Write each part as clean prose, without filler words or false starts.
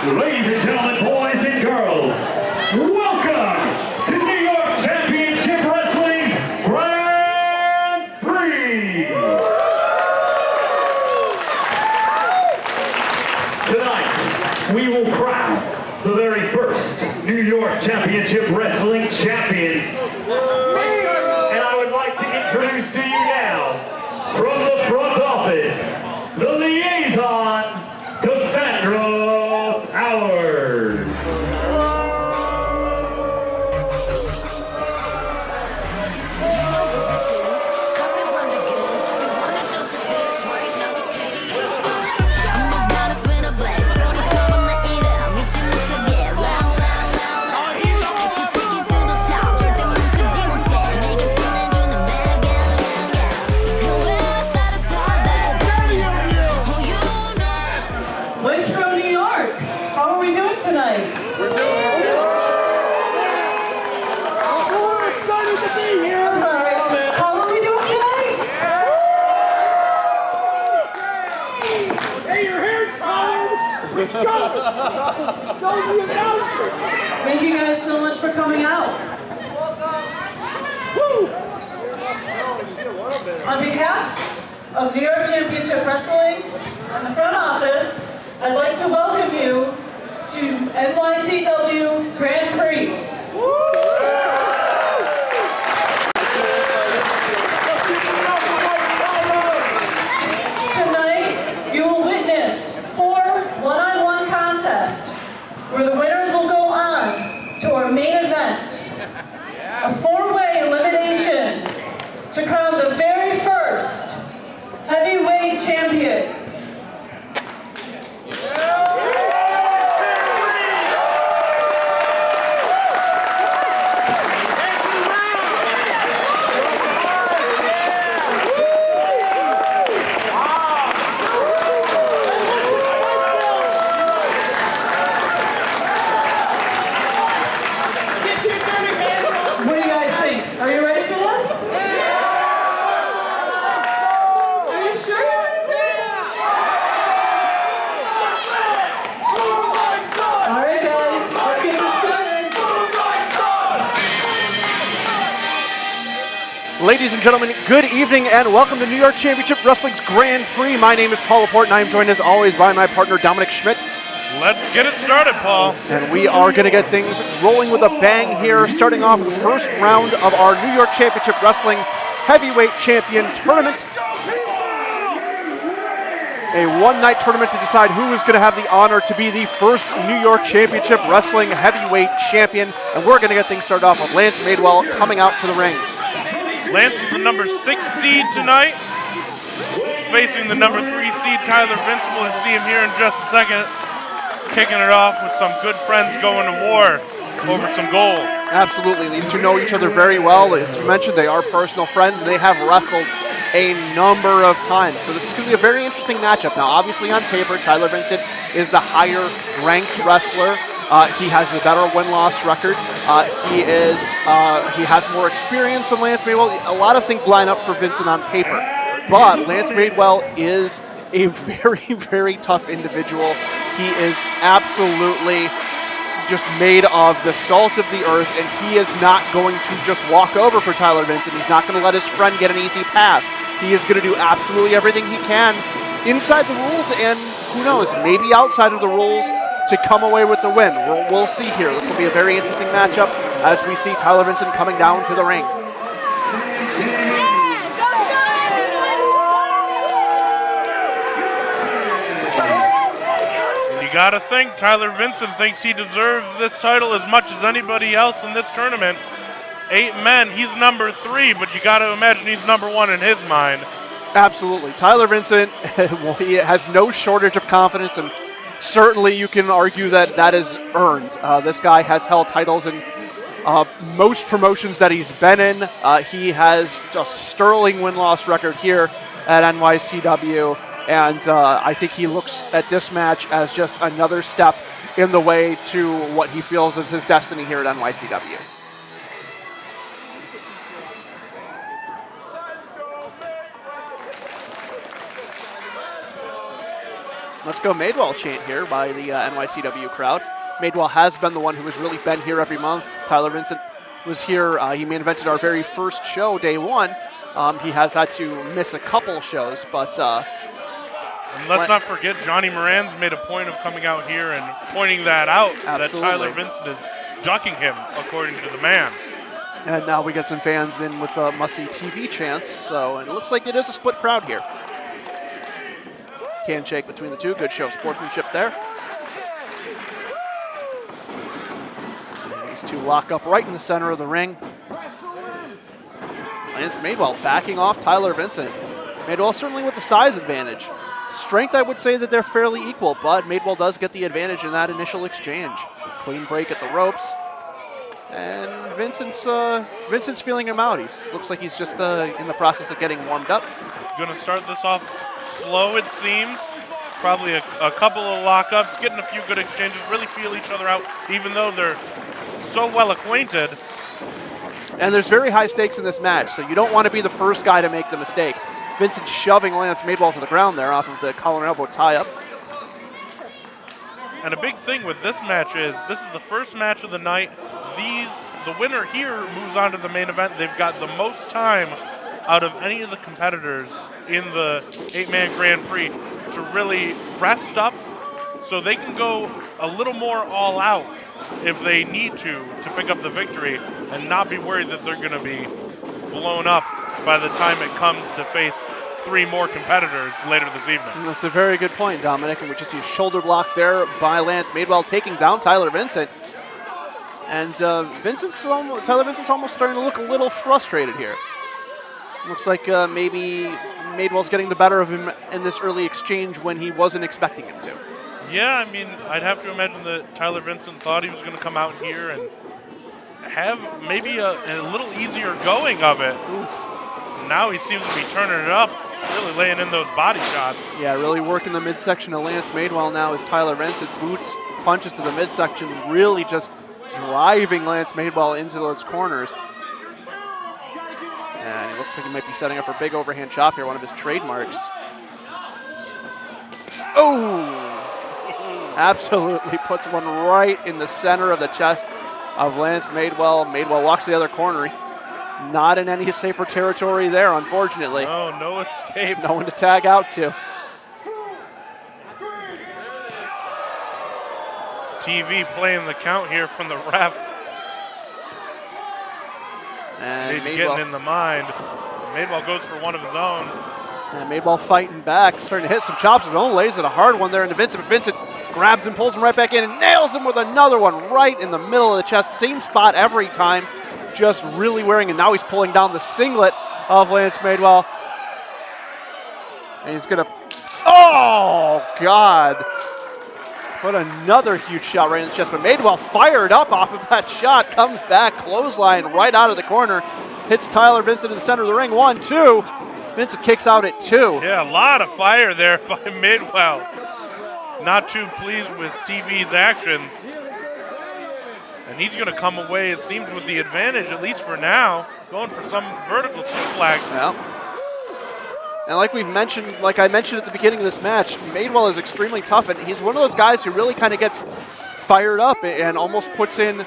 Ladies and gentlemen, boys and girls, welcome to New York Championship Wrestling's Grand Prix. Tonight, we will crown the very first New York Championship Wrestling champion. And I would like to introduce to you now, from the front office, the liaison, Cassandra Powers. Thank you guys so much for coming out. Woo! On behalf of New York Championship Wrestling and the front office, I'd like to welcome you to NYCW Grand Prix. Tonight, you will witness 4 one-on-one contests where the winners will go on to our main event, a 4-way elimination to crown the very first heavyweight champion. Ladies and gentlemen, good evening and welcome to New York Championship Wrestling's Grand Prix. My name is Paul Laporte and I am joined as always by my partner Dominic Schmidt. Let's get it started, Paul. And we are going to get things rolling with a bang here, starting off the first round of our New York Championship Wrestling Heavyweight Champion Tournament. A one-night tournament to decide who is going to have the honor to be the first New York Championship Wrestling Heavyweight Champion. And we're going to get things started off with Lance Madewell coming out to the ring. Lance is the number 6 seed tonight, facing the number 3 seed Tyler Vincent. We'll see him here in just a second, kicking it off with some good friends going to war over some gold. Absolutely, these two know each other very well. As you mentioned, they are personal friends, and they have wrestled a number of times. So this is going to be a very interesting matchup. Now, obviously on paper, Tyler Vincent is the higher-ranked wrestler. He has a better win-loss record. He has more experience than Lance Madewell. A lot of things line up for Vincent on paper. But Lance Madewell is a very, very tough individual. He is absolutely just made of the salt of the earth, and he is not going to just walk over for Tyler Vincent. He's not going to let his friend get an easy pass. He is going to do absolutely everything he can inside the rules, and who knows, maybe outside of the rules, to come away with the win. We'll see here. This will be a very interesting matchup as we see Tyler Vincent coming down to the ring. You gotta think Tyler Vincent thinks he deserves this title as much as anybody else in this tournament. 8 men, he's number 3, but you gotta imagine he's number 1 in his mind. Absolutely. Tyler Vincent, well, he has no shortage of confidence, and certainly you can argue that that is earned. This guy has held titles in most promotions that he's been in. He has a sterling win-loss record here at NYCW, and I think he looks at this match as just another step in the way to what he feels is his destiny here at NYCW. Let's go Madewell chant here by the NYCW crowd. Madewell has been the one who has really been here every month. Tyler Vincent was here. He main evented our very first show, day one. He has had to miss a couple shows, but... and let's not forget, Johnny Moran's made a point of coming out here and pointing that out, that Tyler Vincent is ducking him, according to the man. And now we get some fans in with must-see TV chants, so and it looks like it is a split crowd here. Handshake between the two, good show of sportsmanship there. And these two lock up right in the center of the ring. Lance Madewell backing off Tyler Vincent. Madewell certainly with the size advantage. Strength, I would say that they're fairly equal, but Madewell does get the advantage in that initial exchange. Clean break at the ropes. And Vincent's feeling him out. Looks like he's just in the process of getting warmed up. Going to start this off slow, it seems. Probably a couple of lockups, getting a few good exchanges, really feel each other out, even though they're so well acquainted. And there's very high stakes in this match, so you don't want to be the first guy to make the mistake. Vincent shoving Lance Madewell to the ground there off of the collar and elbow tie-up. And a big thing with this match is, this is the first match of the night. The winner here moves on to the main event. They've got the most time out of any of the competitors in the 8-man Grand Prix to really rest up so they can go a little more all out if they need to pick up the victory and not be worried that they're going to be blown up by the time it comes to face 3 more competitors later this evening. That's a very good point, Dominic, and we just see a shoulder block there by Lance Madewell taking down Tyler Vincent. And Tyler Vincent's almost starting to look a little frustrated here. Looks like maybe Madewell's getting the better of him in this early exchange when he wasn't expecting him to. Yeah, I mean, I'd have to imagine that Tyler Vincent thought he was going to come out here and have maybe a little easier going of it. Oof. Now he seems to be turning it up, really laying in those body shots. Yeah, really working the midsection of Lance Madewell now as Tyler Vincent boots punches to the midsection, really just driving Lance Madewell into those corners. And it looks like he might be setting up for a big overhand chop here, one of his trademarks. Oh! Absolutely puts one right in the center of the chest of Lance Madewell. Madewell walks to the other corner. Not in any safer territory there, unfortunately. Oh, no escape. No one to tag out to. TV playing the count here from the ref. And maybe getting in the mind. Madewell goes for one of his own. And Madewell fighting back, starting to hit some chops of his own, lays it a hard one there into Vincent, but Vincent grabs him, pulls him right back in, and nails him with another one right in the middle of the chest. Same spot every time, just really wearing, and now he's pulling down the singlet of Lance Madewell. And he's gonna, oh God! Put another huge shot right in the chest, but Madewell fired up off of that shot, comes back, clothesline right out of the corner, hits Tyler Vincent in the center of the ring, 1, 2. Vincent kicks out at 2. Yeah, a lot of fire there by Madewell. Not too pleased with TV's actions. And he's going to come away, it seems, with the advantage, at least for now, going for some vertical suplex. Yeah. And like I mentioned at the beginning of this match, Madewell is extremely tough, and he's one of those guys who really kind of gets fired up and almost puts in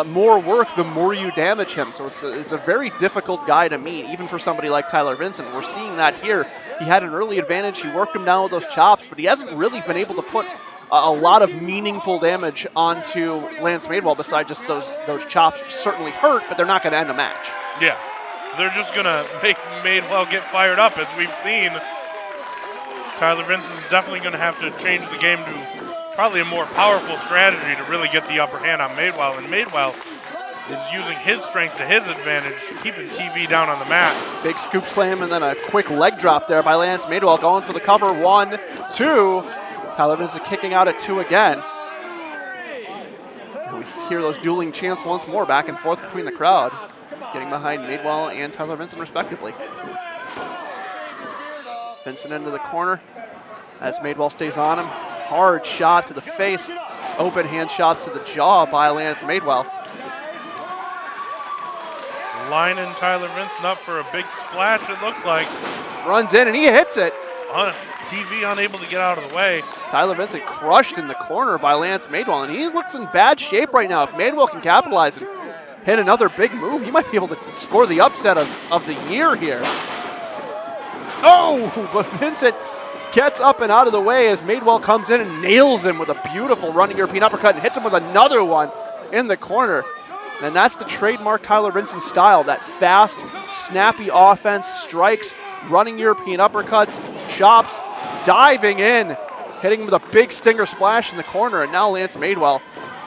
more work the more you damage him. So it's a very difficult guy to meet, even for somebody like Tyler Vincent. We're seeing that here. He had an early advantage. He worked him down with those chops, but he hasn't really been able to put a lot of meaningful damage onto Lance Madewell besides just those chops, which certainly hurt, but they're not going to end a match. Yeah. They're just going to make Madewell get fired up, as we've seen. Tyler Vincent is definitely going to have to change the game to probably a more powerful strategy to really get the upper hand on Madewell. And Madewell is using his strength to his advantage, keeping TV down on the mat. Big scoop slam and then a quick leg drop there by Lance Madewell, going for the cover. 1, 2. Tyler Vincent kicking out at 2 again. And we hear those dueling chants once more, back and forth between the crowd, getting behind Madewell and Tyler Vincent respectively. Vincent into the corner as Madewell stays on him. Hard shot to the face. Open hand shots to the jaw by Lance Madewell. Lining Tyler Vincent up for a big splash, it looks like. Runs in and he hits it. TV unable to get out of the way. Tyler Vincent crushed in the corner by Lance Madewell, and he looks in bad shape right now. If Madewell can capitalize and hit another big move, he might be able to score the upset of the year here. Oh, but Vincent gets up and out of the way as Madewell comes in and nails him with a beautiful running European uppercut and hits him with another one in the corner. And that's the trademark Tyler Vincent style, that fast, snappy offense, strikes, running European uppercuts, chops, diving in, hitting him with a big stinger splash in the corner. And now Lance Madewell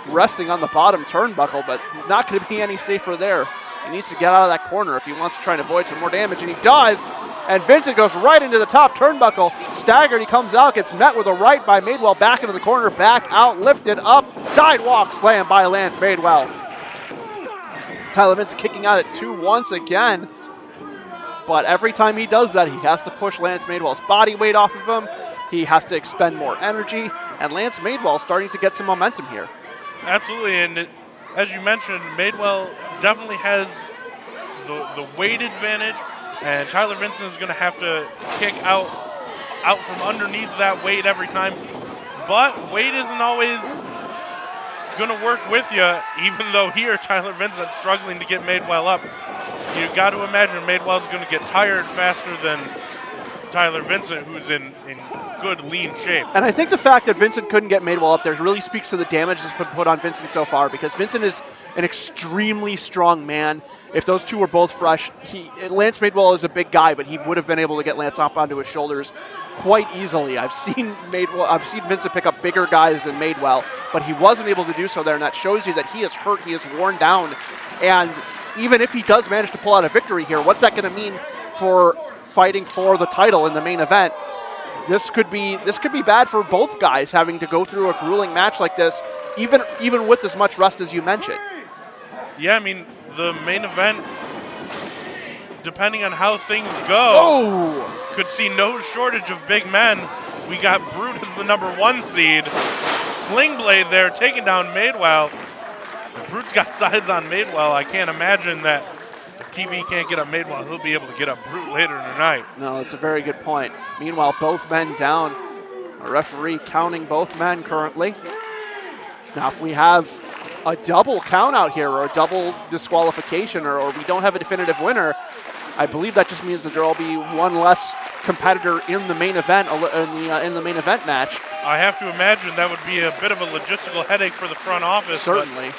resting on the bottom turnbuckle, but he's not going to be any safer there. He needs to get out of that corner if he wants to try and avoid some more damage, and he does. And Vincent goes right into the top turnbuckle. Staggered, he comes out, gets met with a right by Madewell, back into the corner, back out, lifted up, sidewalk slam by Lance Madewell. Tyler Vincent kicking out at 2 once again. But every time he does that, he has to push Lance Madewell's body weight off of him. He has to expend more energy, and Lance Madewell starting to get some momentum here. Absolutely, and as you mentioned, Madewell definitely has the weight advantage, and Tyler Vincent is going to have to kick out from underneath that weight every time. But weight isn't always going to work with you, even though here Tyler Vincent's struggling to get Madewell up. You got to imagine Madewell's going to get tired faster than Tyler Vincent, who's in good, lean shape. And I think the fact that Vincent couldn't get Madewell up there really speaks to the damage that's been put on Vincent so far, because Vincent is an extremely strong man. If those two were both fresh, Lance Madewell is a big guy, but he would have been able to get Lance up onto his shoulders quite easily. I've seen Vincent pick up bigger guys than Madewell, but he wasn't able to do so there, and that shows you that he is hurt, he is worn down, and even if he does manage to pull out a victory here, what's that going to mean for fighting for the title in the main event? This could be bad for both guys, having to go through a grueling match like this, even with as much rest as you mentioned. Yeah, I mean, the main event, depending on how things go, could see no shortage of big men. We got Brute as the #1 seed. Sling Blade there, taking down Madewell. Brute's got sides on Madewell. I can't imagine that if TV can't get up Madewell, he'll be able to get up Brute later in the night. No, it's a very good point. Meanwhile, both men down. A referee counting both men currently. Now, if we have a double count out here, or a double disqualification, or we don't have a definitive winner, I believe that just means that there will be one less competitor in the main event in the main event match. I have to imagine that would be a bit of a logistical headache for the front office. Certainly.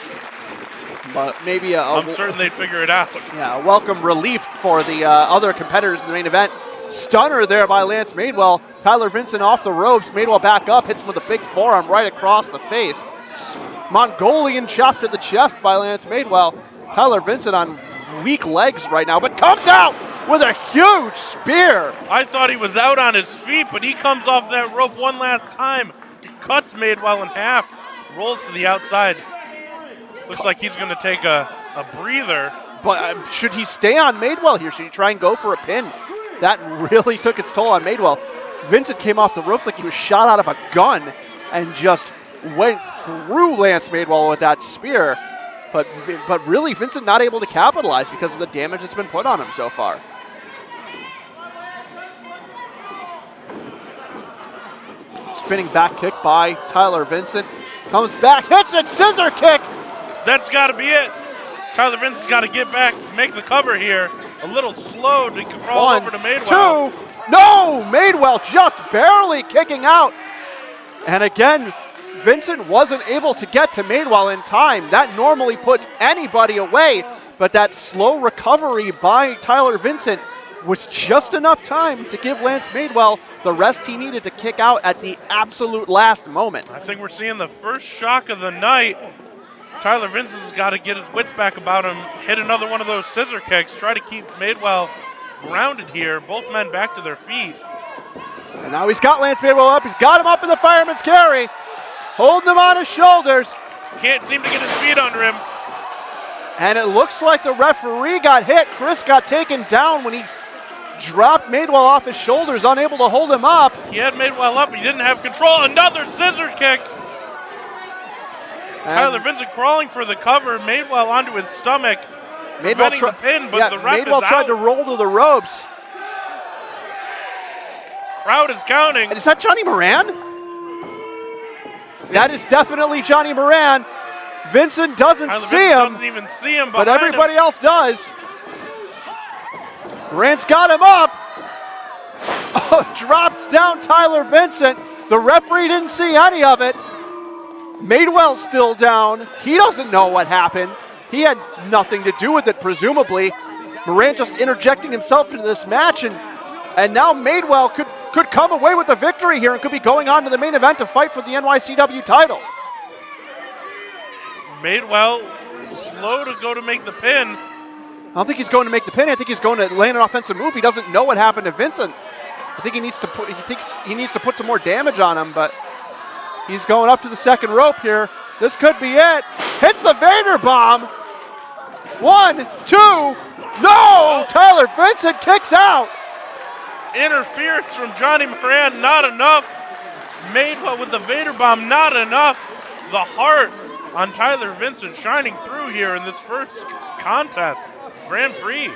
But maybe I'm certain they'd figure it out. Yeah, a welcome relief for the other competitors in the main event. Stunner there by Lance Madewell. Tyler Vincent off the ropes. Madewell back up, hits him with a big forearm right across the face. Mongolian chop to the chest by Lance Madewell. Tyler Vincent on weak legs right now, but comes out with a huge spear. I thought he was out on his feet, but he comes off that rope one last time. Cuts Madewell in half, rolls to the outside. Looks like he's going to take a breather. But should he stay on Madewell here? Should he try and go for a pin? That really took its toll on Madewell. Vincent came off the ropes like he was shot out of a gun and just went through Lance Madewell with that spear. But really, Vincent not able to capitalize because of the damage that's been put on him so far. Spinning back kick by Tyler Vincent. Comes back, hits it, scissor kick! That's got to be it. Tyler Vincent's got to get back, make the cover here. A little slow to crawl over to Madewell. 2, no! Madewell just barely kicking out. And again, Vincent wasn't able to get to Madewell in time. That normally puts anybody away, but that slow recovery by Tyler Vincent was just enough time to give Lance Madewell the rest he needed to kick out at the absolute last moment. I think we're seeing the first shock of the night. Tyler Vincent's got to get his wits back about him, hit another one of those scissor kicks, try to keep Madewell grounded here. Both men back to their feet. And now he's got Lance Madewell up. He's got him up in the fireman's carry, holding him on his shoulders. Can't seem to get his feet under him. And it looks like the referee got hit. Chris got taken down when he dropped Madewell off his shoulders, unable to hold him up. He had Madewell up, he didn't have control. Another scissor kick. And Tyler Vincent crawling for the cover. Madewell onto his stomach. Preventing the pin, but the ref is out. Madewell tried to roll to the ropes. crowd is counting. And is that Johnny Moran? That is definitely Johnny Moran. Vincent doesn't see him. Doesn't even see him, but everybody else does. Moran's got him up. Oh, drops down Tyler Vincent. The referee didn't see any of it. Madewell's still down. He doesn't know what happened. He had nothing to do with it, presumably. Moran just interjecting himself into this match, and now Madewell could come away with the victory here and could be going on to the main event to fight for the NYCW title. Madewell slow to go to make the pin. I don't think he's going to make the pin. I think he's going to land an offensive move. He doesn't know what happened to Vincent. I think he needs to put some more damage on him, but he's going up to the second rope here. This could be it. Hits the Vader bomb. 1, 2, no! Tyler Vincent kicks out. Interference from Johnny Moran, not enough. Madewell with the Vader bomb, not enough. The heart on Tyler Vincent shining through here in this first contest, Grand Prix.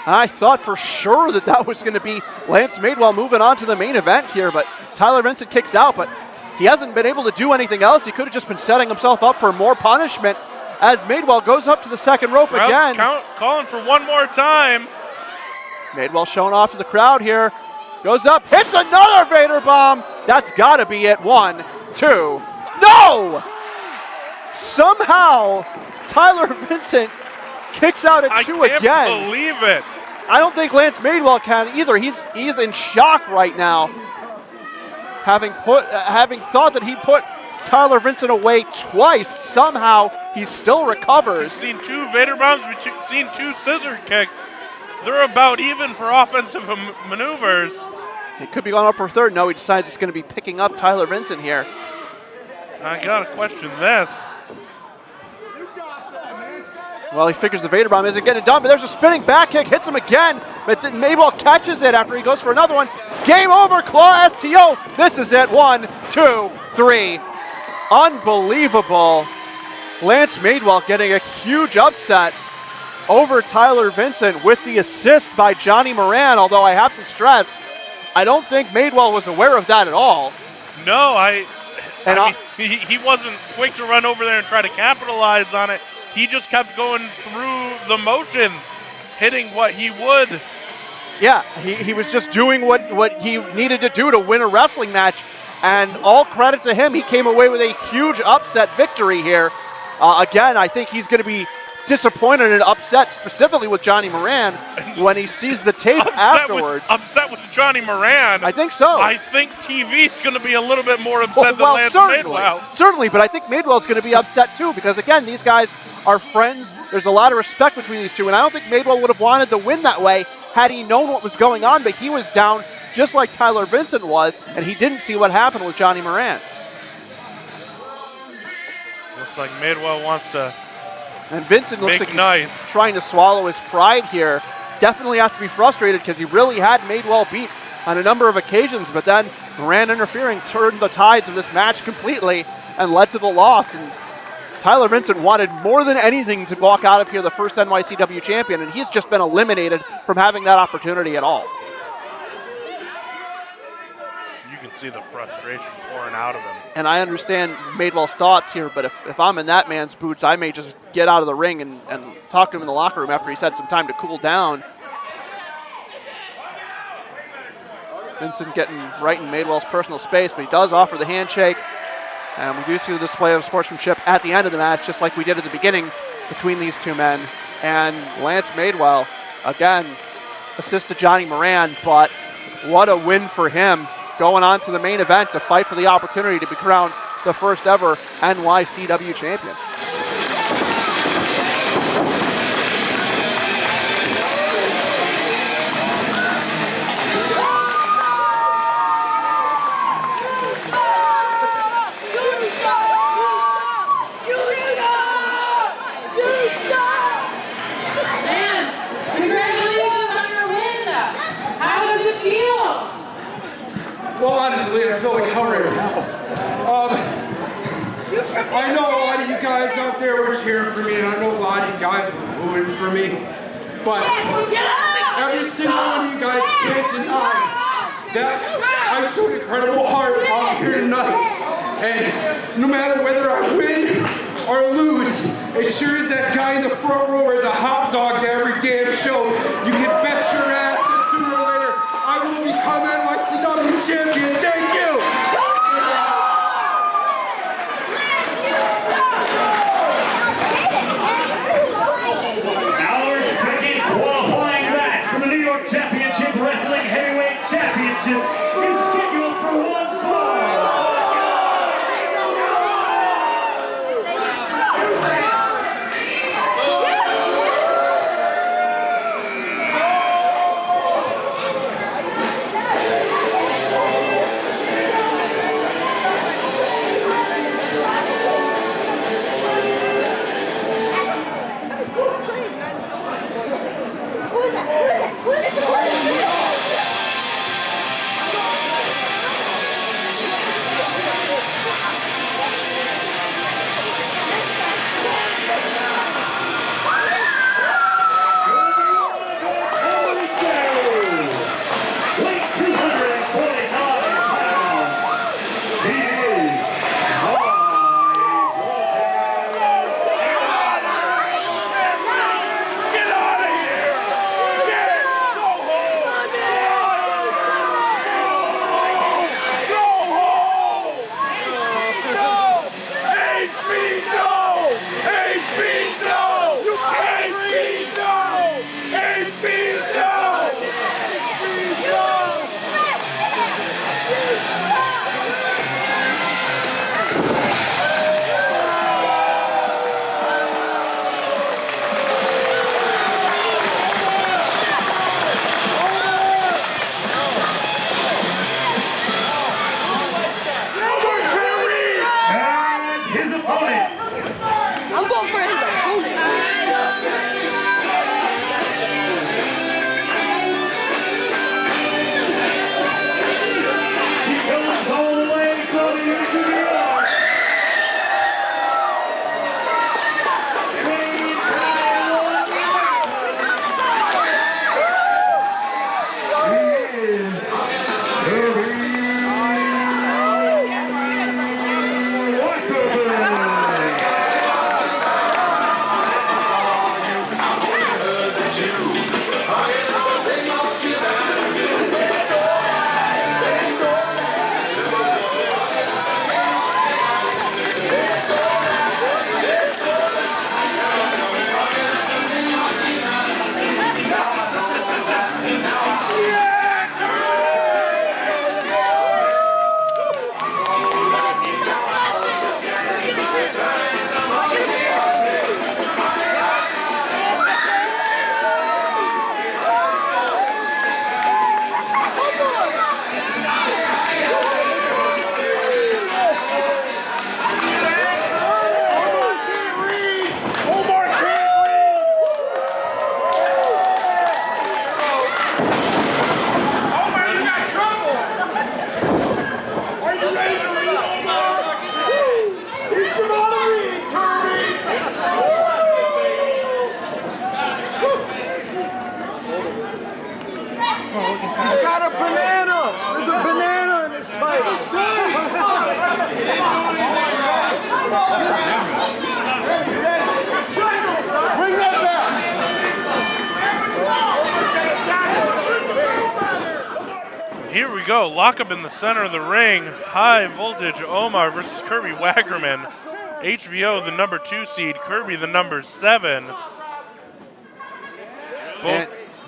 I thought for sure that was going to be Lance Madewell moving on to the main event here, but Tyler Vincent kicks out, but he hasn't been able to do anything else. He could have just been setting himself up for more punishment as Madewell goes up to the second rope again. Calling for one more time. Madewell showing off to the crowd here. Goes up, hits another Vader bomb. That's got to be it. 1, 2. No! Somehow, Tyler Vincent kicks out at 2 again. I can't believe it. I don't think Lance Madewell can either. He's in shock right now. Having thought that he put Tyler Vincent away twice, somehow he still recovers. We've seen 2 Vader bombs, we've seen 2 scissor kicks. They're about even for offensive maneuvers. It could be going up for a third. No, he decides it's going to be picking up Tyler Vincent here. I gotta question this. Well, he figures the Vader bomb isn't getting it done, but there's a spinning back kick, hits him again, but then Madewell catches it after he goes for another one. Game over, claw STO. This is it. 1, 2, 3. Unbelievable. Lance Madewell getting a huge upset over Tyler Vincent with the assist by Johnny Moran, although I have to stress, I don't think Madewell was aware of that at all. No, he wasn't quick to run over there and try to capitalize on it. He just kept going through the motions, hitting what he would. Yeah, he was just doing what he needed to do to win a wrestling match, and all credit to him. He came away with a huge upset victory here. Again, I think he's going to be disappointed and upset, specifically with Johnny Moran, when he sees the tape afterwards. Upset with Johnny Moran? I think so. I think TV's going to be a little bit more upset than Lance Madewell. Certainly, but I think Madewell's going to be upset too, because again, these guys are friends. There's a lot of respect between these two, and I don't think Madewell would have wanted to win that way had he known what was going on, but he was down just like Tyler Vincent was, and he didn't see what happened with Johnny Moran. Looks like Madewell wants to. And Vincent looks like he's trying to swallow his pride here. Definitely has to be frustrated because he really had Madewell beat on a number of occasions, but then Moran interfering turned the tides of this match completely and led to the loss. And Tyler Vincent wanted more than anything to walk out of here the first NYCW champion, and he's just been eliminated from having that opportunity at all. You can see the frustration pouring out of him. And I understand Madewell's thoughts here, but if I'm in that man's boots, I may just get out of the ring and talk to him in the locker room after he's had some time to cool down. Vincent getting right in Madewell's personal space, but he does offer the handshake. And we do see the display of sportsmanship at the end of the match, just like we did at the beginning between these two men. And Lance Madewell, again, assist to Johnny Moran, but what a win for him, going on to the main event to fight for the opportunity to be crowned the first ever NYCW champion. Well, honestly, I feel like hell right now. I know a lot of you guys out there were cheering for me, and I know a lot of you guys were booing for me. But every single one of you guys can't deny that I guys showed incredible heart out here tonight. And no matter whether I win or lose, as sure as that guy in the front row is a hot dog to every damn show, you can bet your ass that sooner or later I will become NYCW champion. Thank you! Our second qualifying match for the New York Championship Wrestling Heavyweight Championship is scheduled for 1 fall. Here we go, lock up in the center of the ring. High voltage Omar versus Kirby Wackerman. HVO, the number 2 seed, Kirby, the number 7.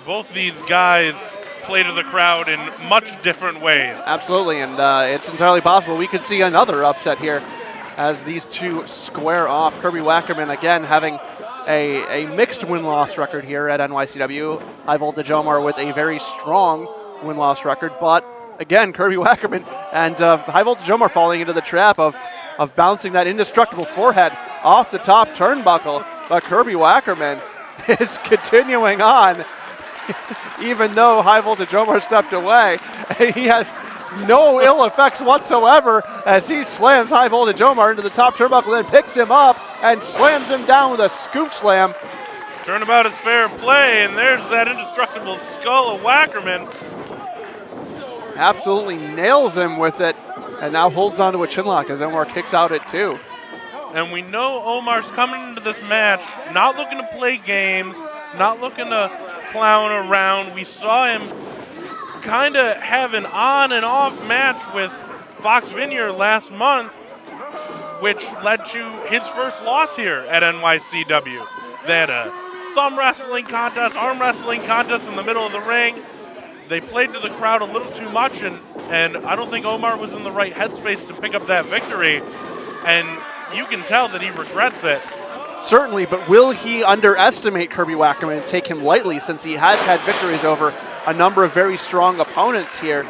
Both these guys play to the crowd in much different ways. Absolutely, and it's entirely possible we could see another upset here as these two square off. Kirby Wackerman, again, having a mixed win-loss record here at NYCW. High voltage Omar with a very strong win-loss record, but again, Kirby Wackerman and High voltage Omar falling into the trap of bouncing that indestructible forehead off the top turnbuckle. But Kirby Wackerman is continuing on, even though High voltage Omar stepped away. He has no ill effects whatsoever as he slams High voltage Omar into the top turnbuckle, then picks him up and slams him down with a scoop slam. Turnabout is fair play, and there's that indestructible skull of Wackerman. Absolutely nails him with it, and now holds on to a chinlock as Omar kicks out at 2. And we know Omar's coming into this match not looking to play games, not looking to clown around. We saw him kind of have an on and off match with Fox Vineyard last month, which led to his first loss here at NYCW. They had a thumb wrestling contest, arm wrestling contest in the middle of the ring. They played to the crowd a little too much, and I don't think Omar was in the right headspace to pick up that victory. And you can tell that he regrets it. Certainly, but will he underestimate Kirby Wackerman and take him lightly, since he has had victories over a number of very strong opponents here?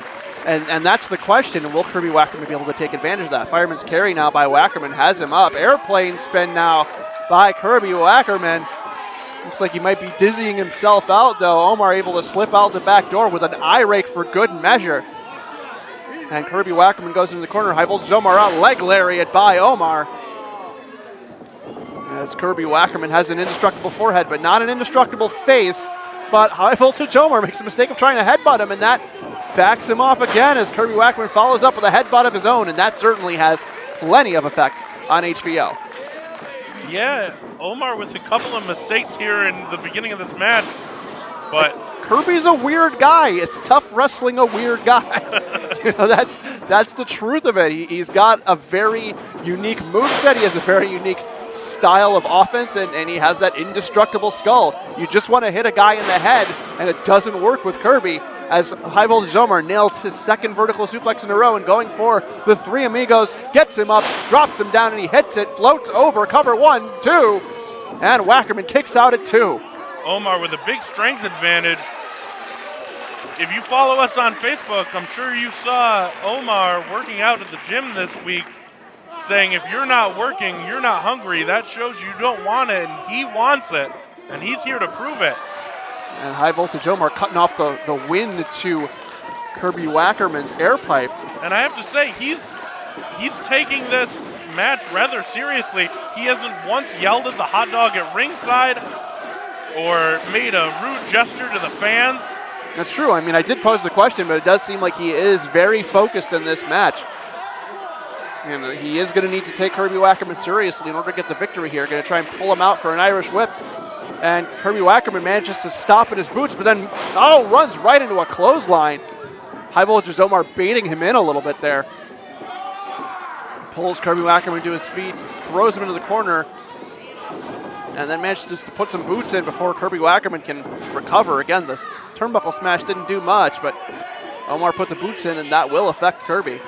And that's the question. Will Kirby Wackerman be able to take advantage of that? Fireman's carry now by Wackerman has him up. Airplane spin now by Kirby Wackerman. Looks like he might be dizzying himself out, though. Omar able to slip out the back door with an eye rake for good measure. And Kirby Wackerman goes into the corner. High voltage Omar out. Leg lariat by Omar. As Kirby Wackerman has an indestructible forehead, but not an indestructible face. But High voltage Omar makes a mistake of trying to headbutt him, and that backs him off again as Kirby Wackerman follows up with a headbutt of his own, and that certainly has plenty of effect on HVO. Yeah, Omar with a couple of mistakes here in the beginning of this match, but Kirby's a weird guy. It's tough wrestling a weird guy. That's the truth of it. He's got a very unique moveset. He has a very unique style of offense, and he has that indestructible skull. You just want to hit a guy in the head, and it doesn't work with Kirby, as High Voltage Omar nails his second vertical suplex in a row and going for the Three Amigos, gets him up, drops him down, and he hits it, floats over, cover 1, 2, and Wackerman kicks out at 2. Omar with a big strength advantage. If you follow us on Facebook, I'm sure you saw Omar working out at the gym this week, saying if you're not working, you're not hungry. That shows you don't want it, and he wants it, and he's here to prove it. And High Voltage Omar cutting off the wind to Kirby Wackerman's air pipe. And I have to say, he's taking this match rather seriously. He hasn't once yelled at the hot dog at ringside or made a rude gesture to the fans. That's true. I mean, I did pose the question, but it does seem like he is very focused in this match. And he is going to need to take Kirby Wackerman seriously in order to get the victory here. Going to try and pull him out for an Irish whip. And Kirby Wackerman manages to stop in his boots, but then, runs right into a clothesline. High Voltage Omar baiting him in a little bit there. Pulls Kirby Wackerman to his feet, throws him into the corner, and then manages to put some boots in before Kirby Wackerman can recover. Again, the turnbuckle smash didn't do much, but Omar put the boots in, and that will affect Kirby.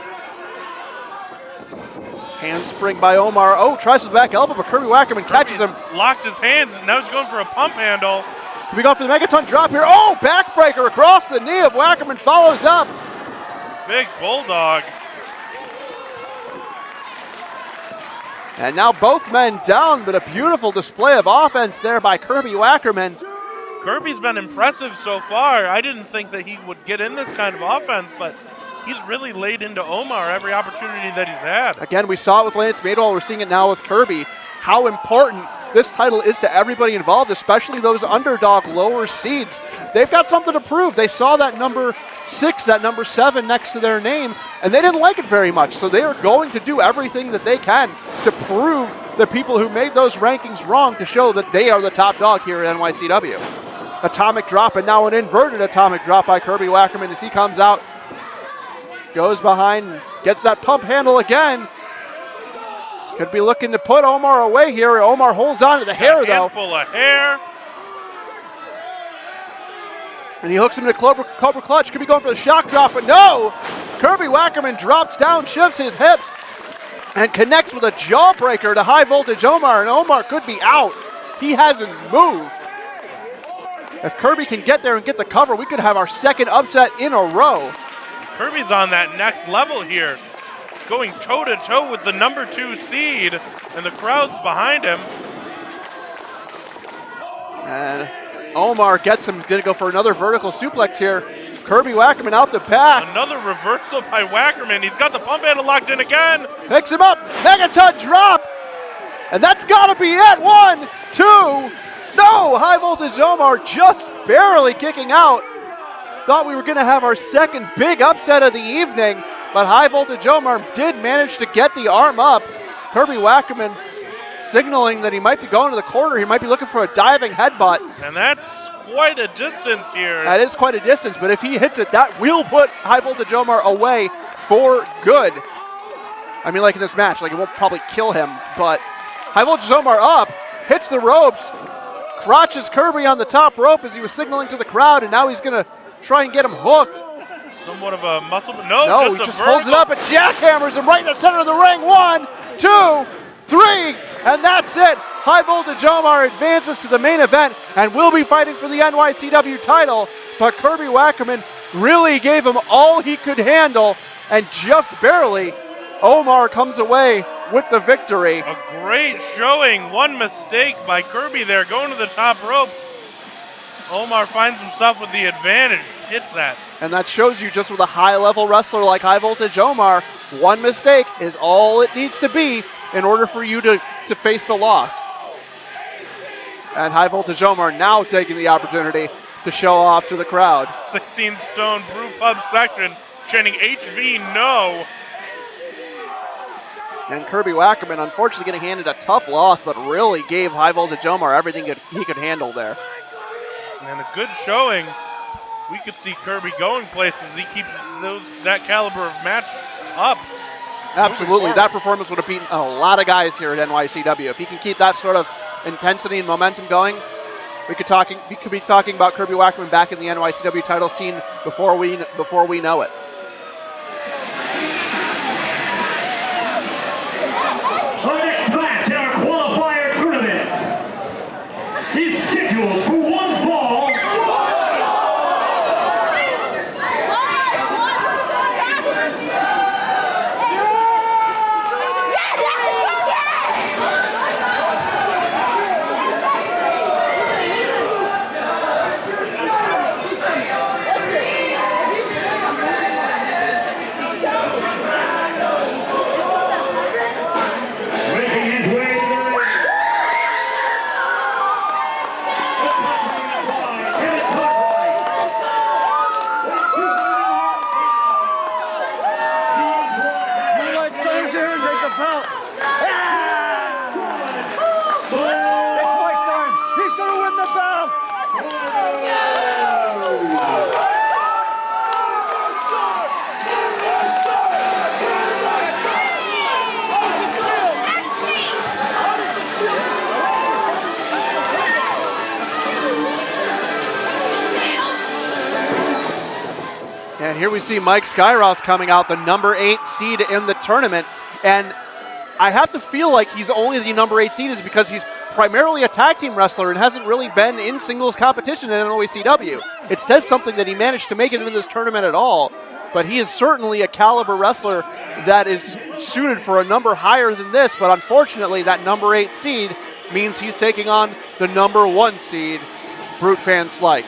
Handspring by Omar. Oh, tries the back elbow, but Kirby Wackerman catches him. Locked his hands, and now he's going for a pump handle. Can we go for the Megaton drop here? Oh, backbreaker across the knee of Wackerman, follows up. Big bulldog. And now both men down, but a beautiful display of offense there by Kirby Wackerman. Kirby's been impressive so far. I didn't think that he would get in this kind of offense, but he's really laid into Omar every opportunity that he's had. Again, we saw it with Lance Madewell. We're seeing it now with Kirby. How important this title is to everybody involved, especially those underdog lower seeds. They've got something to prove. They saw that number 6, that number 7 next to their name, and they didn't like it very much. So they are going to do everything that they can to prove the people who made those rankings wrong, to show that they are the top dog here at NYCW. Atomic drop, and now an inverted atomic drop by Kirby Wackerman as he comes out. Goes behind, gets that pump handle again. Could be looking to put Omar away here. Omar holds on to the hair, though. Full of hair. And he hooks him to Cobra Clutch. Could be going for the shock drop, but no! Kirby Wackerman drops down, shifts his hips, and connects with a jawbreaker to High Voltage Omar, and Omar could be out. He hasn't moved. If Kirby can get there and get the cover, we could have our second upset in a row. Kirby's on that next level here, going toe-to-toe with the number 2 seed, and the crowd's behind him. And Omar gets him, going to go for another vertical suplex here. Kirby Wackerman out the back. Another reversal by Wackerman. He's got the pump handle locked in again. Picks him up, Megaton drop, and that's got to be it. 1, 2, no! High Voltage Omar just barely kicking out. thought we were going to have our second big upset of the evening, but High Voltage Omar did manage to get the arm up. Kirby Wackerman signaling that he might be going to the corner. He might be looking for a diving headbutt. And that's quite a distance here. That is quite a distance, but if he hits it, that will put High Voltage Omar away for good. I mean, like in this match, like it won't probably kill him, but High Voltage Omar up, hits the ropes, crotches Kirby on the top rope as he was signaling to the crowd, and now he's going to try and get him hooked. Somewhat of a muscle, but No, he just holds it up and jackhammers him right in the center of the ring. 1, 2, 3, and that's it. High Voltage Omar advances to the main event and will be fighting for the NYCW title, but Kirby Wackerman really gave him all he could handle, and just barely, Omar comes away with the victory. A great showing. One mistake by Kirby there, going to the top rope. Omar finds himself with the advantage, hits that. And that shows you, just with a high-level wrestler like High Voltage Omar, one mistake is all it needs to be in order for you to face the loss. And High Voltage Omar now taking the opportunity to show off to the crowd. 16 Stone Brew Pub section chanting HV no. And Kirby Wackerman unfortunately getting handed a tough loss, but really gave High Voltage Omar everything he could handle there. And a good showing. We could see Kirby going places. He keeps that caliber of match up. Absolutely. That performance would have beaten a lot of guys here at NYCW. If he can keep that sort of intensity and momentum going, we could be talking about Kirby Wackerman back in the NYCW title scene before we know it. Our next match in our qualifier tournament is scheduled for one fall. And here we see Mike Skyros coming out, the number 8 seed in the tournament. And I have to feel like he's only the number 8 seed is because he's primarily a tag team wrestler and hasn't really been in singles competition in NYCW. It says something that he managed to make it into this tournament at all. But he is certainly a caliber wrestler that is suited for a number higher than this. But unfortunately, that number 8 seed means he's taking on the number 1 seed, Brute VanSlyke.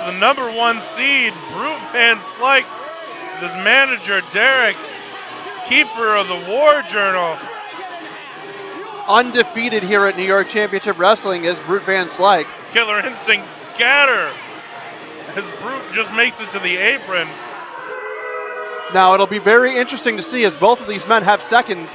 The number 1 seed, Brute VanSlyke, his manager, Derek, keeper of the War Journal. Undefeated here at New York Championship Wrestling is Brute VanSlyke. Killer Instinct scatter as Brute just makes it to the apron. Now it'll be very interesting to see, as both of these men have seconds,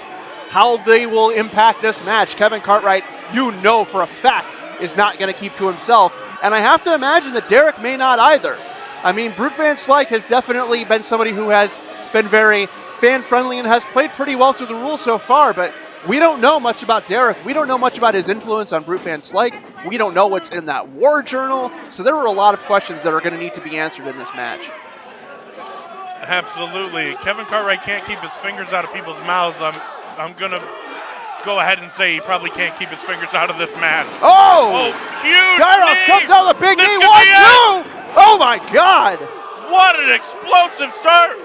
how they will impact this match. Kevin Cartwright, you know for a fact, is not going to keep to himself. And I have to imagine that Derek may not either. I mean, Brute VanSlyke has definitely been somebody who has been very fan-friendly and has played pretty well through the rules so far, but we don't know much about Derek. We don't know much about his influence on Brute VanSlyke. We don't know what's in that War Journal. So there are a lot of questions that are going to need to be answered in this match. Absolutely. Kevin Cartwright can't keep his fingers out of people's mouths. I'm going to go ahead and say he probably can't keep his fingers out of this match. Oh! Huge Skyros knee! comes out with a big This knee. could 1, be it! 2! Oh my God! What an explosive start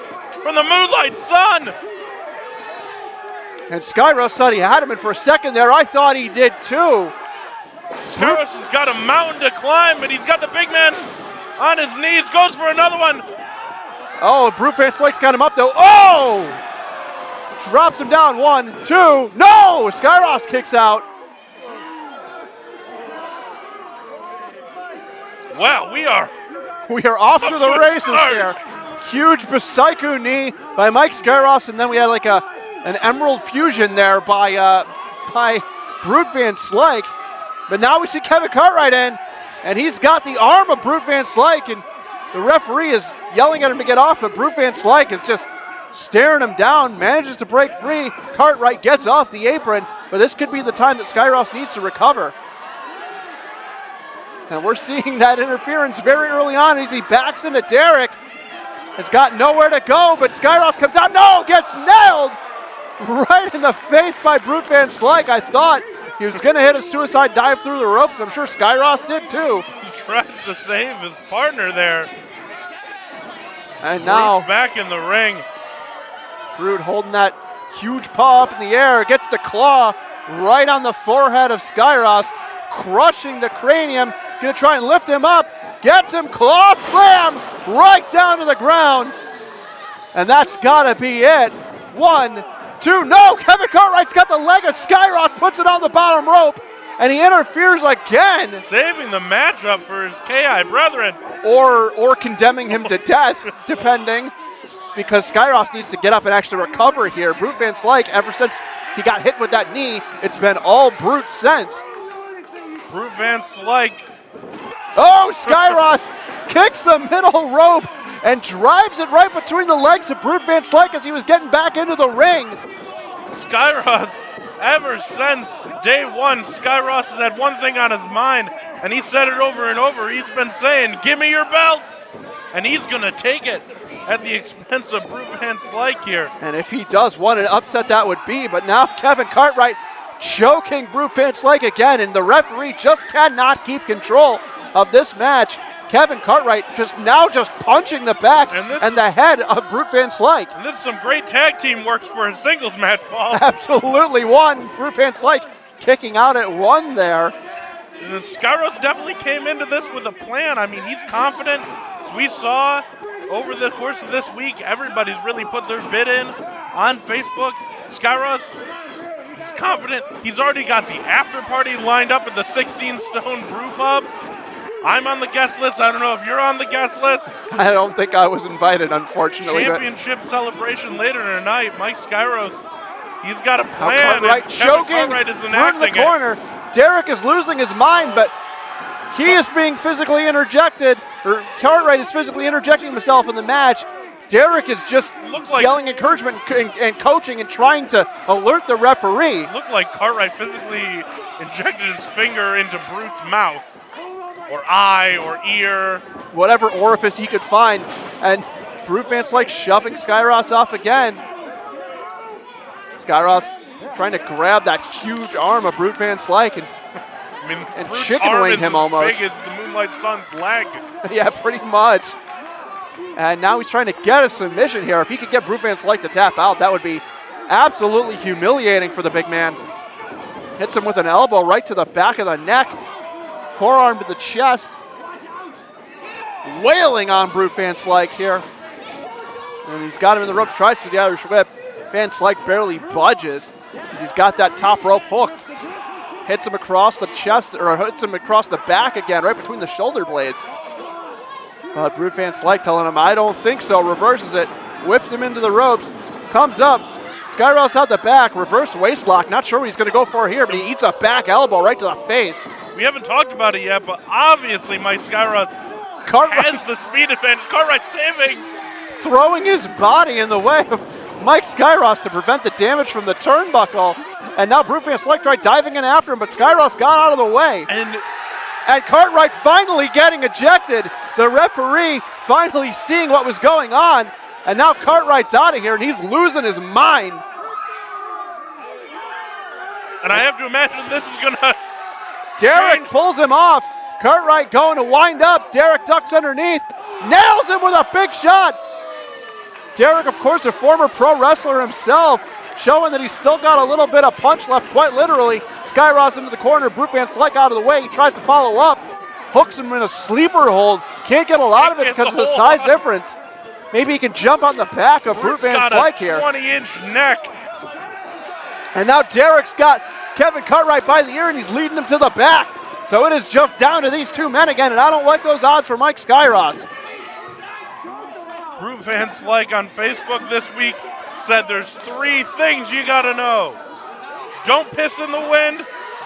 from the Moonlight Sun! And Skyros thought he had him, and for a second there, I thought he did too. Skyros has got a mountain to climb, but he's got the big man on his knees. Goes for another one. Oh, Brute VanSlyke's got him up though. Oh! Drops him down. 1, 2. No! Skyros kicks out. Wow, we are off to the races start. here. Huge Psycho knee by Mike Skyros, and then we had like an Emerald Fusion there by Brute VanSlyke. But now we see Kevin Cartwright in, and he's got the arm of Brute VanSlyke, and the referee is yelling at him to get off, but Brute VanSlyke is just staring him down, manages to break free. Cartwright gets off the apron, but this could be the time that Skyros needs to recover. And we're seeing that interference very early on as he backs into Derek. It's got nowhere to go, but Skyros comes out. No, gets nailed right in the face by Brute VanSlyke. I thought he was going to hit a suicide dive through the ropes. I'm sure Skyros did too. He tries to save his partner there. And now Brute's back in the ring. Brute holding that huge paw up in the air, gets the claw right on the forehead of Skyros, crushing the cranium. Gonna try and lift him up, gets him, claw slam right down to the ground. And that's gotta be it. 1, 2, no! Kevin Cartwright's got the leg of Skyros, puts it on the bottom rope, and he interferes again. Saving the matchup for his KI brethren. Or condemning him to death, depending, because Skyros needs to get up and actually recover here. Brute VanSlyke, ever since he got hit with that knee, it's been all Brute since. Brute VanSlyke. Oh, Skyros kicks the middle rope and drives it right between the legs of Brute VanSlyke as he was getting back into the ring. Skyros, ever since day one, Skyros has had one thing on his mind, and he said it over and over. He's been saying, give me your belts! And he's going to take it at the expense of Brute VanSlyke here. And if he does, what an upset that would be. But now Kevin Cartwright choking Brute VanSlyke again, and the referee just cannot keep control of this match. Kevin Cartwright just punching the back and the head of Brute VanSlyke. And this is some great tag team works for a singles match, Paul. Absolutely. 1, Brute VanSlyke kicking out at 1 there. And Skyros definitely came into this with a plan. I mean, he's confident. As we saw over the course of this week, everybody's really put their bid in on Facebook. Skyros, he's confident. He's already got the after party lined up at the 16 Stone Brew Pub. I'm on the guest list. I don't know if you're on the guest list. I don't think I was invited, unfortunately. Championship celebration later tonight. Mike Skyros, he's got a plan. Cartwright choking Cartwright is in enacting the corner. Derek is losing his mind, but he is being physically interjected, or Cartwright is physically interjecting himself in the match. Derek is just yelling encouragement and coaching and trying to alert the referee. Looked like Cartwright physically injected his finger into Brute's mouth, or eye, or ear. Whatever orifice he could find. And Brute VanSlyke shoving Skyros off again. Skyros trying to grab that huge arm of Brute VanSlyke and Brute's chicken arm wing is him as almost. big as the Moonlight Sun's leg. Yeah, pretty much. And now he's trying to get a submission here. If he could get Brute VanSlyke to tap out, that would be absolutely humiliating for the big man. Hits him with an elbow right to the back of the neck. Forearm to the chest. Wailing on Brute VanSlyke here. And he's got him in the ropes, tries to the Irish whip. VanSlyke barely budges. He's got that top rope hooked. Hits him across the chest, or hits him across the back again, right between the shoulder blades. Brute VanSlyke telling him, I don't think so. Reverses it, whips him into the ropes, comes up. Skyros out the back, reverse waist lock. Not sure what he's going to go for here, but he eats a back elbow right to the face. We haven't talked about it yet, but obviously Mike Skyros has the speed advantage. Cartwright saving. Throwing his body in the way of Mike Skyros to prevent the damage from the turnbuckle. And now Brute VanSlyke tried diving in after him, but Skyros got out of the way. And Cartwright finally getting ejected. The referee finally seeing what was going on. And now Cartwright's out of here, and he's losing his mind. And I have to imagine this is going to... Derek pulls him off. Cartwright going to wind up. Derek ducks underneath. Nails him with a big shot. Derek, of course, a former pro wrestler himself, showing that he's still got a little bit of punch left, quite literally. Skyros into the corner. Brute VanSlyke out of the way. He tries to follow up. Hooks him in a sleeper hold. Can't get a lot of it because of the size difference. Maybe he can jump on the back of Brute VanSlyke here. 20-inch neck. And now Derek's got Kevin Cartwright by the ear, and he's leading him to the back. So it is just down to these two men again, and I don't like those odds for Mike Skyros. Brute VanSlyke on Facebook this week said there's 3 things you gotta know. Don't piss in the wind,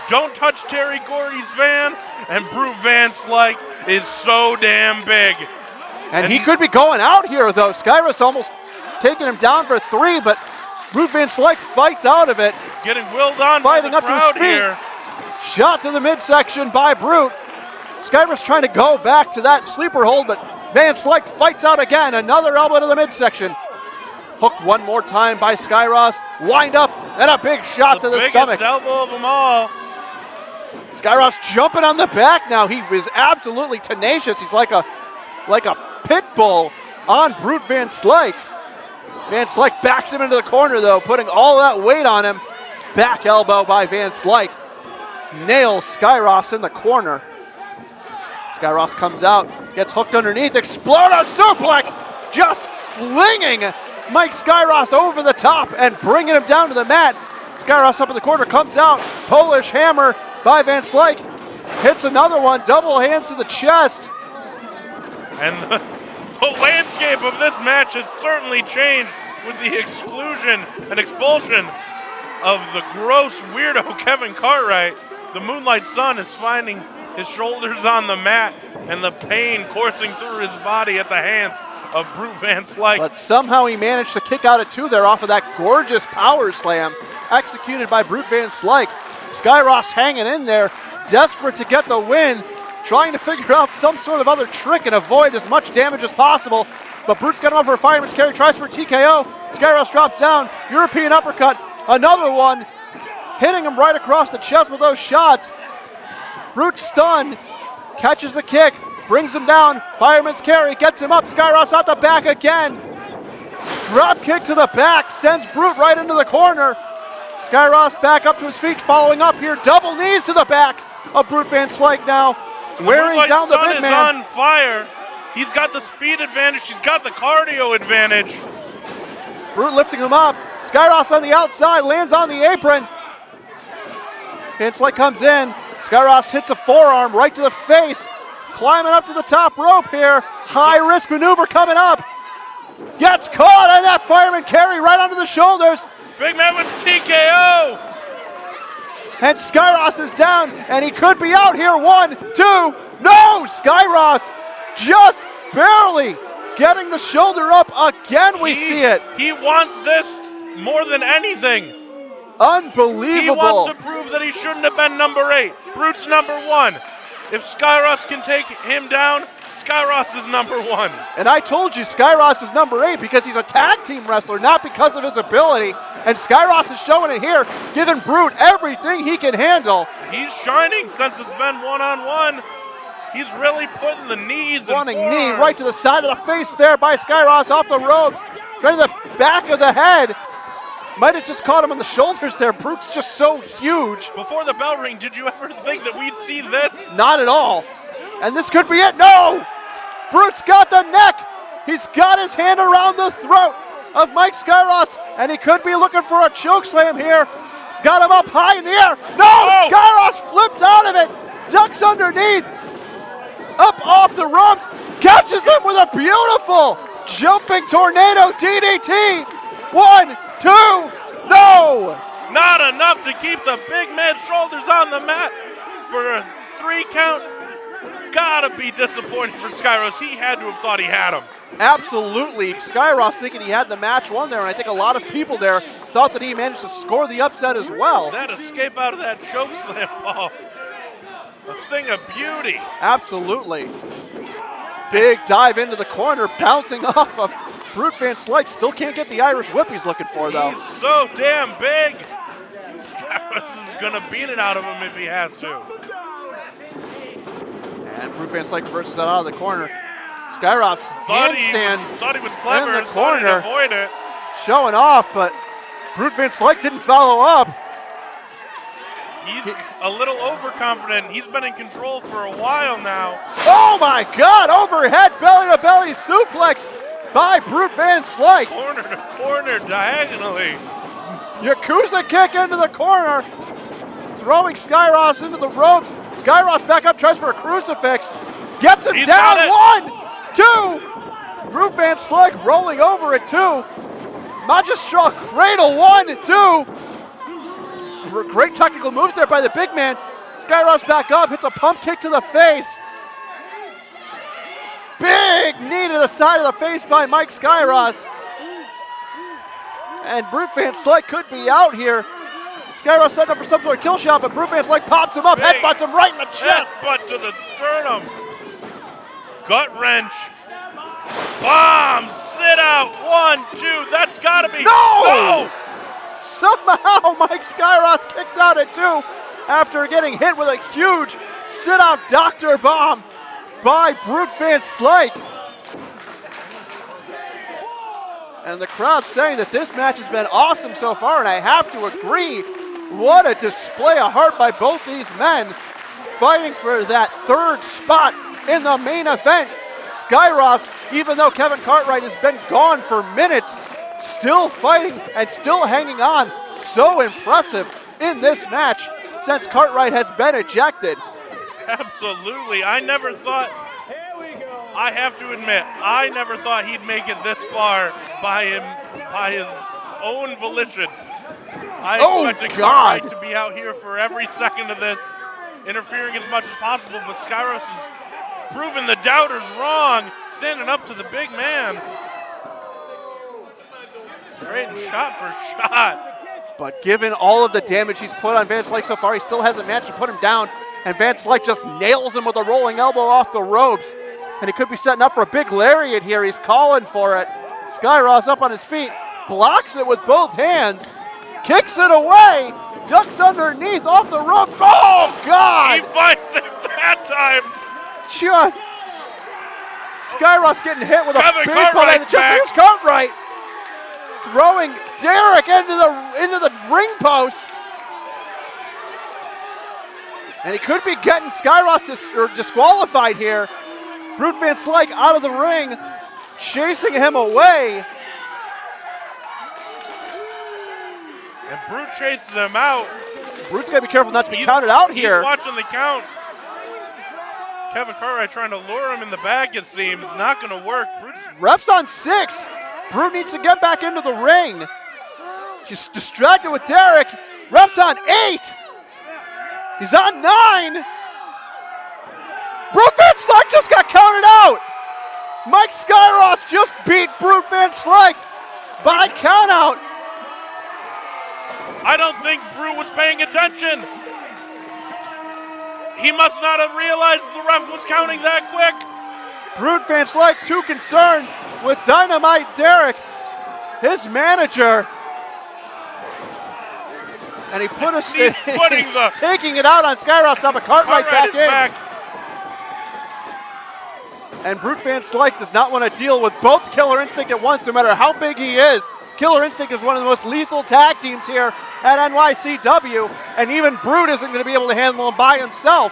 don't touch Terry Gordy's van, and Brute VanSlyke is so damn big. And he could be going out here, though. Skyros almost taking him down for 3, but Brute VanSlyke fights out of it. Getting willed on fighting by the up to his crowd feet. here. Shot to the midsection by Brute. Skyros trying to go back to that sleeper hold, but VanSlyke fights out again. Another elbow to the midsection. Hooked one more time by Skyros. Wind up and a big shot to the stomach. The biggest elbow of them all. Skyros jumping on the back now. He is absolutely tenacious. He's like a pit bull on Brute VanSlyke. VanSlyke backs him into the corner, though, putting all that weight on him. Back elbow by VanSlyke. Nails Skyros in the corner. Skyros comes out, gets hooked underneath, explode on suplex, just flinging Mike Skyros over the top and bringing him down to the mat. Skyros up in the corner, comes out, Polish hammer by VanSlyke, hits another one, double hands to the chest. And the landscape of this match has certainly changed with the exclusion and expulsion of the gross weirdo Kevin Cartwright. The Moonlight Sun is finding his shoulders on the mat and the pain coursing through his body at the hands of Brute VanSlyke. But somehow he managed to kick out at 2 there off of that gorgeous power slam executed by Brute VanSlyke. Skyros hanging in there, desperate to get the win, trying to figure out some sort of other trick and avoid as much damage as possible. But Brute's got him up for a fireman's carry, tries for a TKO. Skyros drops down, European uppercut, another one, hitting him right across the chest with those shots. Brute stunned, catches the kick, brings him down, fireman's carry, gets him up, Skyros out the back again. Drop kick to the back, sends Brute right into the corner. Skyros back up to his feet, following up here, double knees to the back of Brute VanSlyke now, wearing down the big man. Is on fire. He's got the speed advantage, he's got the cardio advantage. Brute lifting him up, Skyros on the outside, lands on the apron. VanSlyke comes in, Skyros hits a forearm right to the face, climbing up to the top rope here. High risk maneuver coming up. Gets caught on that fireman carry right onto the shoulders. Big man with TKO. And Skyros is down, and he could be out here. 1, 2, no! Skyros just barely getting the shoulder up again. We see it. He wants this more than anything. Unbelievable. He wants to prove that he shouldn't have been number 8. Brute's number 1. If Skyros can take him down, Skyros is number 1. And I told you Skyros is number 8 because he's a tag team wrestler, not because of his ability. And Skyros is showing it here, giving Brute everything he can handle. He's shining since it's been one-on-one. He's really putting the knees Running knee right to the side of the face there by Skyros off the ropes. Right to the back of the head. Might have just caught him on the shoulders there. Brute's just so huge. Before the bell ring, did you ever think that we'd see this? Not at all. And this could be it. No! Brute's got the neck. He's got his hand around the throat of Mike Skyros, and he could be looking for a choke slam here. He's got him up high in the air. No! Oh! Skyros flips out of it. Ducks underneath. Up off the ropes. Catches him with a beautiful jumping tornado DDT. 1, 2, no! Not enough to keep the big man's shoulders on the mat for a 3 count. Gotta be disappointing for Skyros. He had to have thought he had him. Absolutely. Skyros thinking he had the match won there, and I think a lot of people there thought that he managed to score the upset as well. That escape out of that choke slam, Paul. A thing of beauty. Absolutely. Big dive into the corner, bouncing off of Brute VanSlyke. Still can't get the Irish whip he's looking for, though. He's so damn big. Skyros is gonna beat it out of him if he has to. And Brute VanSlyke reverses that out of the corner. Skyros handstand thought he was clever in the and thought he'd corner, avoid it. showing off, but Brute VanSlyke didn't follow up. He's a little overconfident. He's been in control for a while now. Oh my God! Overhead belly-to-belly suplex by Brute VanSlyke. Corner to corner, diagonally. Yakuza kick into the corner, throwing Skyros into the ropes. Skyros back up, tries for a crucifix, gets him He's down. got it. 1, 2. Brute VanSlyke rolling over at 2. Magistral cradle 1 and 2. Great technical moves there by the big man. Skyros back up, hits a pump kick to the face. Big knee to the side of the face by Mike Skyros. And Brute VanSlyke could be out here. Skyros setting up for some sort of kill shot, but Brute VanSlyke pops him up, headbutts him right in the chest. Headbutt to the sternum. Gut wrench. Bomb. Sit out. 1, 2. That's gotta be. No! Somehow Mike Skyros kicks out at 2 after getting hit with a huge sit-out doctor bomb by Brute VanSlyke. And the crowd saying that this match has been awesome so far, and I have to agree. What a display of heart by both these men, fighting for that 3rd spot in the main event. Skyros, even though Kevin Cartwright has been gone for minutes, still fighting and still hanging on. So impressive in this match since Cartwright has been ejected. Absolutely. I never thought, I have to admit, I never thought he'd make it this far by his own volition. I expected Cartwright to be out here for every second of this, interfering as much as possible, but Skyros has proven the doubters wrong, standing up to the big man. Trading shot for shot. But given all of the damage he's put on VanSlyke so far, he still hasn't managed to put him down. And VanSlyke just nails him with a rolling elbow off the ropes. And he could be setting up for a big lariat here. He's calling for it. Skyros up on his feet, blocks it with both hands, kicks it away, ducks underneath off the rope. Oh, God! He finds it that time. Just Skyros getting hit with a baseball bat in the chest. Here's Cartwright throwing Derek into the ring post, and he could be getting Skyros disqualified here. Brute VanSlyke out of the ring, chasing him away. And Brute chases him out. Brute's got to be careful not to be counted out here. He's watching the count. Kevin Cartwright trying to lure him in the back, it seems. Not going to work. Ref's on 6. Brute needs to get back into the ring. She's distracted with Derek. Ref's on 8. He's on 9. Brute VanSlyke just got counted out. Mike Skyros just beat Brute VanSlyke by countout. I don't think Brute was paying attention. He must not have realized the ref was counting that quick. Brute VanSlyke too concerned with Dynamite Derek, his manager. And he put us taking it out on Skyros, now but Cartwright back in. And Brute VanSlyke does not want to deal with both Killer Instinct at once, no matter how big he is. Killer Instinct is one of the most lethal tag teams here at NYCW, and even Brute isn't going to be able to handle him by himself.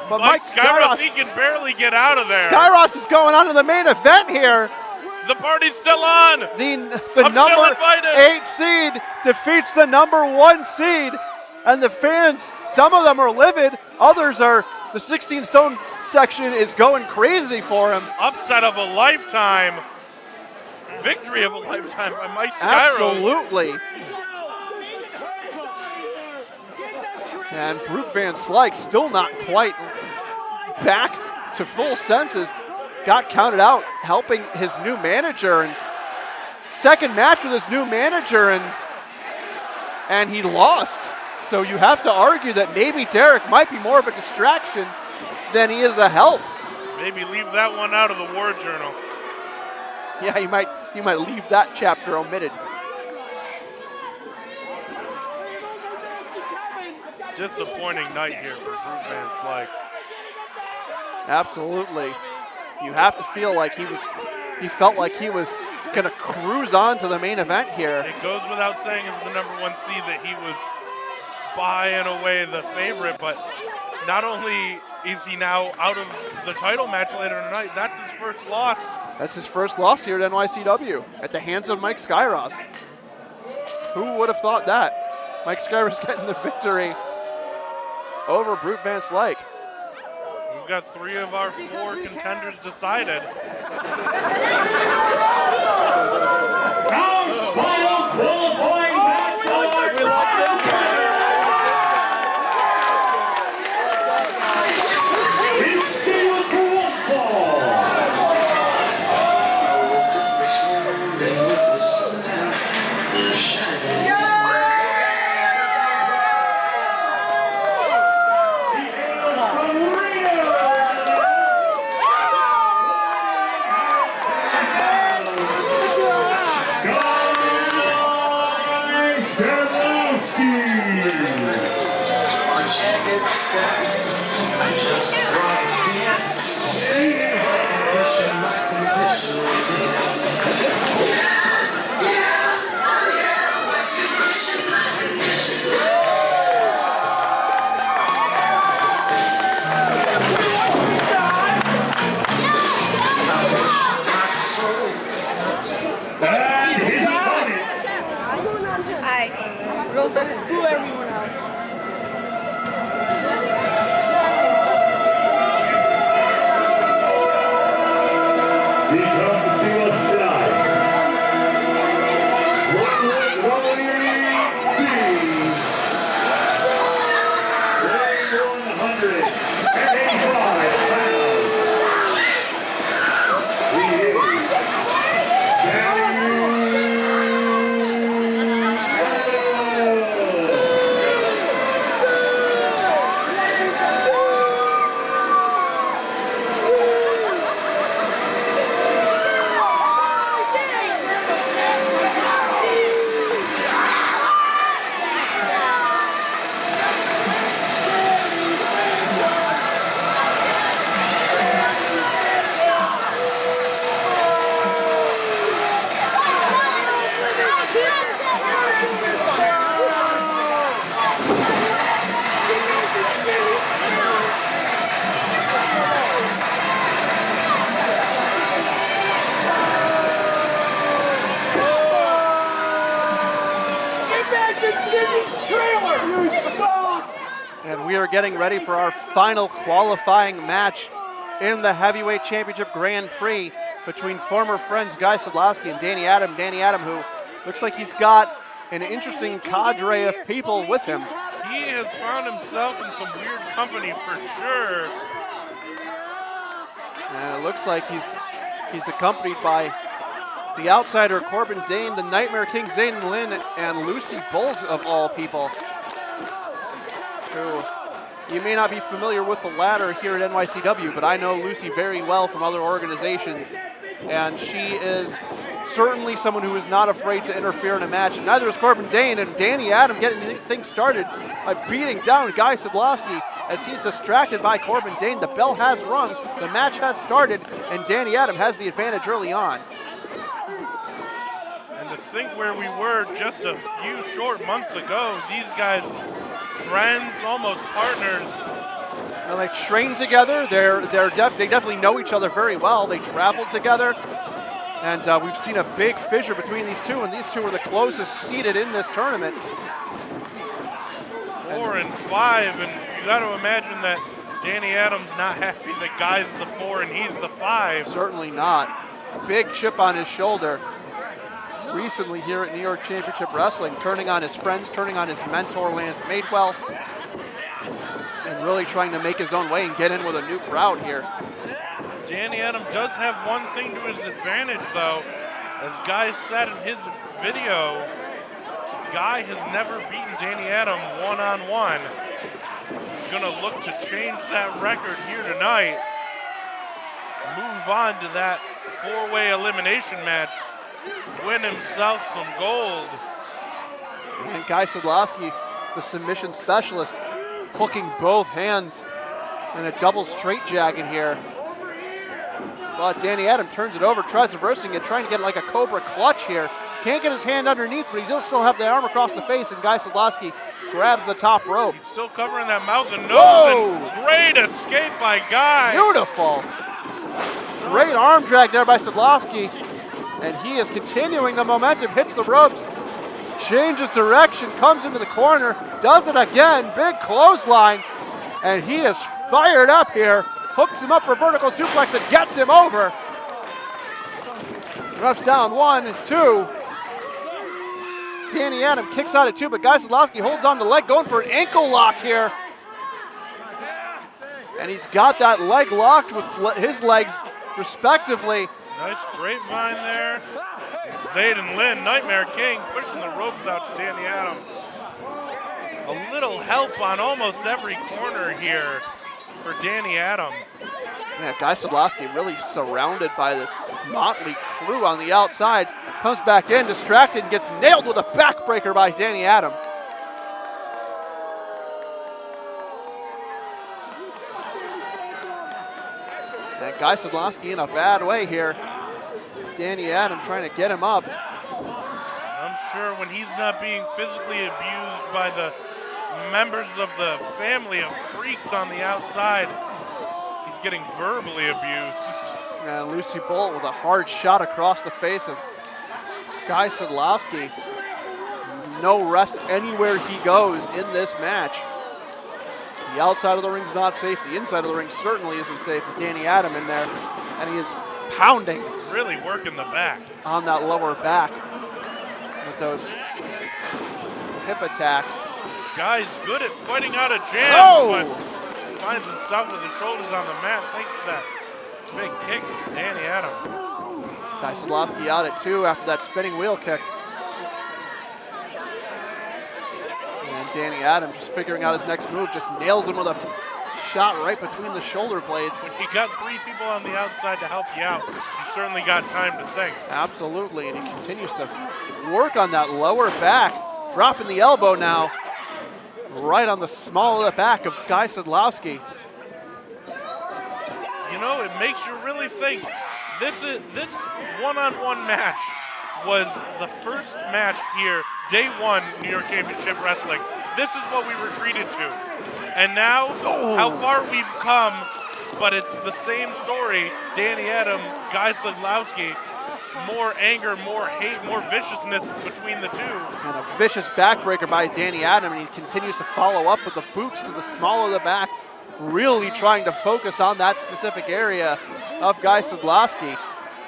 But Mike Skyros, he can barely get out of there. Skyros is going on to the main event here. The party's still on. The number 8 seed defeats the number 1 seed, and the fans, some of them are livid, others are, the 16-stone section is going crazy for him. Upset of a lifetime. Victory of a lifetime by Mike Skyros. Absolutely. And Brute VanSlyke still not quite back to full senses. Got counted out, helping his new manager. And second match with his new manager, and he lost. So you have to argue that maybe Derek might be more of a distraction than he is a help. Maybe leave that one out of the war journal. Yeah, you might leave that chapter omitted. disappointing night here for Brute VanSlyke. Absolutely. You have to feel like he felt like he was gonna cruise on to the main event here. It goes without saying as the number 1 seed that he was by and away the favorite, but not only is he now out of the title match later tonight, that's his first loss. That's his first loss here at NYCW at the hands of Mike Skyros. Who would have thought that? Mike Skyros getting the victory over Brute VanSlyke. We've got 3 of our 4 contenders decided. Our final qualifying match of our title is still football. Who everyone else? He comes to us tonight. Rolling C. Weighing 185 pounds. He is And we are getting ready for our final qualifying match in the Heavyweight Championship Grand Prix between former friends Guy Sadlowski and Danny Adam. Danny Adam, who looks like he's got an interesting cadre of people with him. He has found himself in some weird company for sure. And it looks like he's accompanied by the outsider Corbin Dane, the Nightmare King Zane Lynn, and Lucy Bulls of all people. Who you may not be familiar with the latter here at NYCW, but I know Lucy very well from other organizations, and she is certainly someone who is not afraid to interfere in a match, and neither is Corbin Dane. And Danny Adam getting things started by beating down Guy Sadlowski as he's distracted by Corbin Dane. The bell has rung, the match has started, and Danny Adam has the advantage early on. And to think where we were just a few short months ago, these guys, friends, almost partners. Now, they train together. They definitely know each other very well. They traveled together, and we've seen a big fissure between these two, and these two are the closest seeded in this tournament. 4 and 5, and you got to imagine that Danny Adams not happy that Guy's the 4 and he's the 5. Certainly not. Big chip on his shoulder. Recently here at New York Championship Wrestling, turning on his friends, turning on his mentor Lance Madewell, and really trying to make his own way and get in with a new crowd here. Danny Adam does have one thing to his advantage though. As Guy said in his video, Guy has never beaten Danny Adam one-on-one. He's gonna look to change that record here tonight. Move on to that 4-way elimination match. Win himself some gold. And Guy Sadlowski, the submission specialist, hooking both hands in a double straight jacket here. But Danny Adam turns it over, tries reversing it, trying to get like a cobra clutch here. Can't get his hand underneath, but he does still have the arm across the face, and Guy Sadlowski grabs the top rope. He's still covering that mouth and nose. Whoa! And great escape by Guy. Beautiful. Great arm drag there by Sadlowski. And he is continuing the momentum, hits the ropes, changes direction, comes into the corner, does it again, big clothesline. And he is fired up here. Hooks him up for a vertical suplex and gets him over. Refs down 1 and 2. Danny Adam kicks out at 2, but Guy Sadlowski holds on the leg, going for an ankle lock here. And he's got that leg locked with his legs respectively. Nice grapevine there. Zayden Lynn, Nightmare King, pushing the ropes out to Danny Adam. A little help on almost every corner here for Danny Adam. Yeah, Guy Sadlowski really surrounded by this motley crew on the outside. Comes back in, distracted, and gets nailed with a backbreaker by Danny Adam. And Guy Sadlowski in a bad way here. Danny Adam trying to get him up. I'm sure when he's not being physically abused by the members of the family of freaks on the outside, he's getting verbally abused. And Lucy Bolt with a hard shot across the face of Guy Sadlowski. No rest anywhere he goes in this match. The outside of the ring's not safe. The inside of the ring certainly isn't safe with Danny Adam in there. And he is pounding. Really working the back. On that lower back with those hip attacks. Guy's good at fighting out of jams, but finds himself with his shoulders on the mat thanks to that big kick from Danny Adam. Guy Sadlowski out at 2 after that spinning wheel kick. And Danny Adam just figuring out his next move, just nails him with a shot right between the shoulder blades. When you got 3 people on the outside to help you out, you certainly got time to think. Absolutely, and he continues to work on that lower back, dropping the elbow now, right on the small of the back of Guy Sadlowski. You know, it makes you really think. This one-on-one match was the first match here, day 1, New York Championship Wrestling. This is what we were treated to. And now, how far we've come, but it's the same story. Danny Adam, Guy Sadlowski, more anger, more hate, more viciousness between the two. And a vicious backbreaker by Danny Adam, and he continues to follow up with the boots to the small of the back, really trying to focus on that specific area of Guy Sadlowski,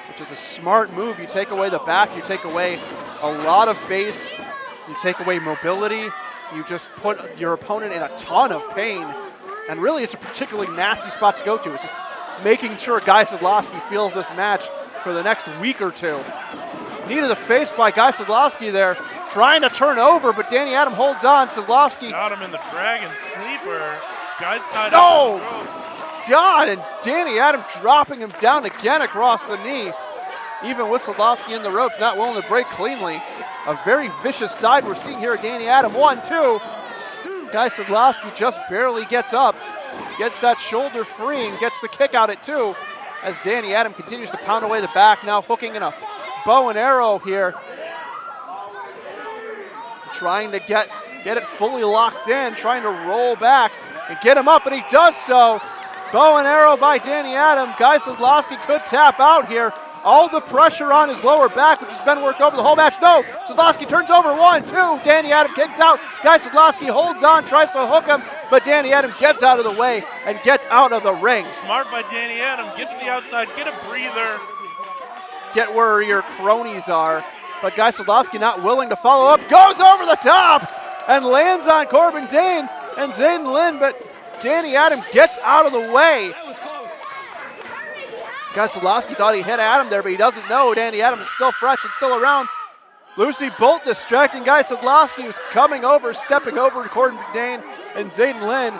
which is a smart move. You take away the back, you take away a lot of base, you take away mobility, you just put your opponent in a ton of pain, and really it's a particularly nasty spot to go to. It's just making sure Guy Sadlowski feels this match for the next week or 2. Knee to the face by Guy Sadlowski there, trying to turn over, but Danny Adam holds on. Sadlowski got him in the dragon sleeper. Guy's tied up. No! God, and Danny Adam dropping him down again across the knee. Even with Sadlowski in the ropes, not willing to break cleanly. A very vicious side we're seeing here. Danny Adam, 1, 2. Guy Sadlowski just barely gets up, gets that shoulder free, and gets the kick out at 2. As Danny Adam continues to pound away the back, now hooking in a bow and arrow here. Trying to get it fully locked in, trying to roll back and get him up, and he does so. Bow and arrow by Danny Adam. Guy Sadlowski could tap out here. All the pressure on his lower back, which has been worked over the whole match. No, Sadlowski turns over, 1, 2. Danny Adam kicks out. Guy Sadlowski holds on, tries to hook him, but Danny Adam gets out of the way and gets out of the ring. Smart by Danny Adam. Get to the outside, get a breather. Get where your cronies are. But Guy Sadlowski not willing to follow up. Goes over the top and lands on Corbin Dane and Zayden Lynn, but Danny Adam gets out of the way. Guy Sadlowski thought he hit Adam there, but he doesn't know. Danny Adam is still fresh and still around. Lucy Bolt distracting Guy Sadlowski, who's coming over, stepping over to Corbin Dane and Zayden Lynn.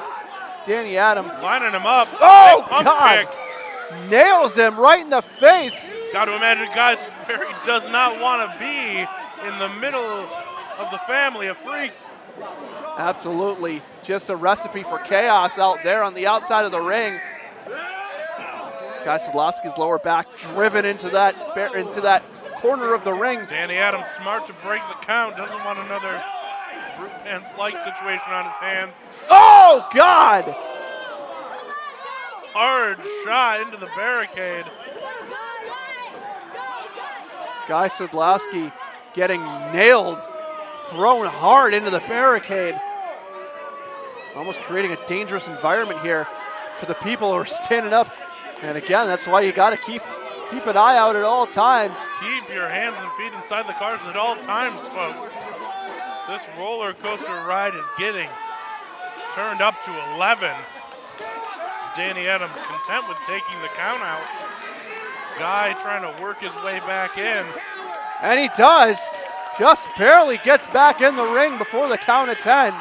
Danny Adam lining him up. Oh, God! Kick. Nails him right in the face. Got to imagine guys where he does not want to be in the middle of the family of freaks. Absolutely. Just a recipe for chaos out there on the outside of the ring. Guy Sadlowski's lower back driven into that corner of the ring. Danny Adams smart to break the count. Doesn't want another brute VanSlyke situation on his hands. Oh, God! Hard shot into the barricade. Guy Sadlowski getting nailed, thrown hard into the barricade. Almost creating a dangerous environment here for the people who are standing up. And again, that's why you got to keep an eye out at all times. Keep your hands and feet inside the cars at all times, folks. This roller coaster ride is getting turned up to 11. Danny Adams content with taking the count out. Guy trying to work his way back in. And he does. Just barely gets back in the ring before the count of 10.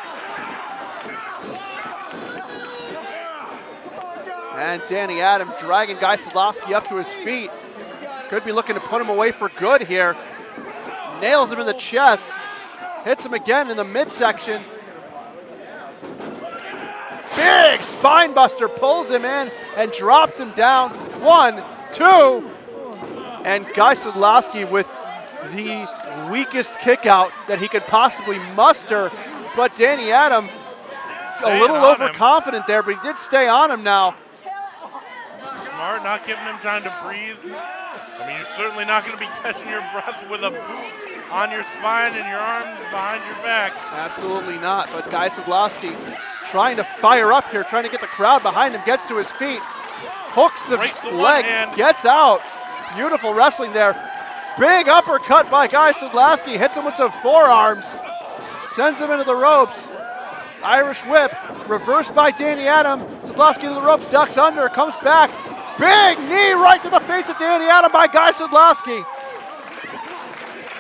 And Danny Adams dragging Guy Sadlowski up to his feet. Could be looking to put him away for good here. Nails him in the chest. Hits him again in the midsection. Big spine buster, pulls him in and drops him down. 1, 2. And Guy Sadlowski with the weakest kick out that he could possibly muster. But Danny Adams a little overconfident there, but he did stay on him now. Smart, not giving him time to breathe. I mean, you're certainly not going to be catching your breath with a boot on your spine and your arms behind your back. Absolutely not, but Guy Sadlowski trying to fire up here, trying to get the crowd behind him, gets to his feet, hooks the leg, gets out. Beautiful wrestling there. Big uppercut by Guy Sadlowski, hits him with some forearms, sends him into the ropes. Irish whip, reversed by Danny Adams. Sadlowski to the ropes, ducks under, comes back. Big knee right to the face of Danny Adams by Guy Sadlowski.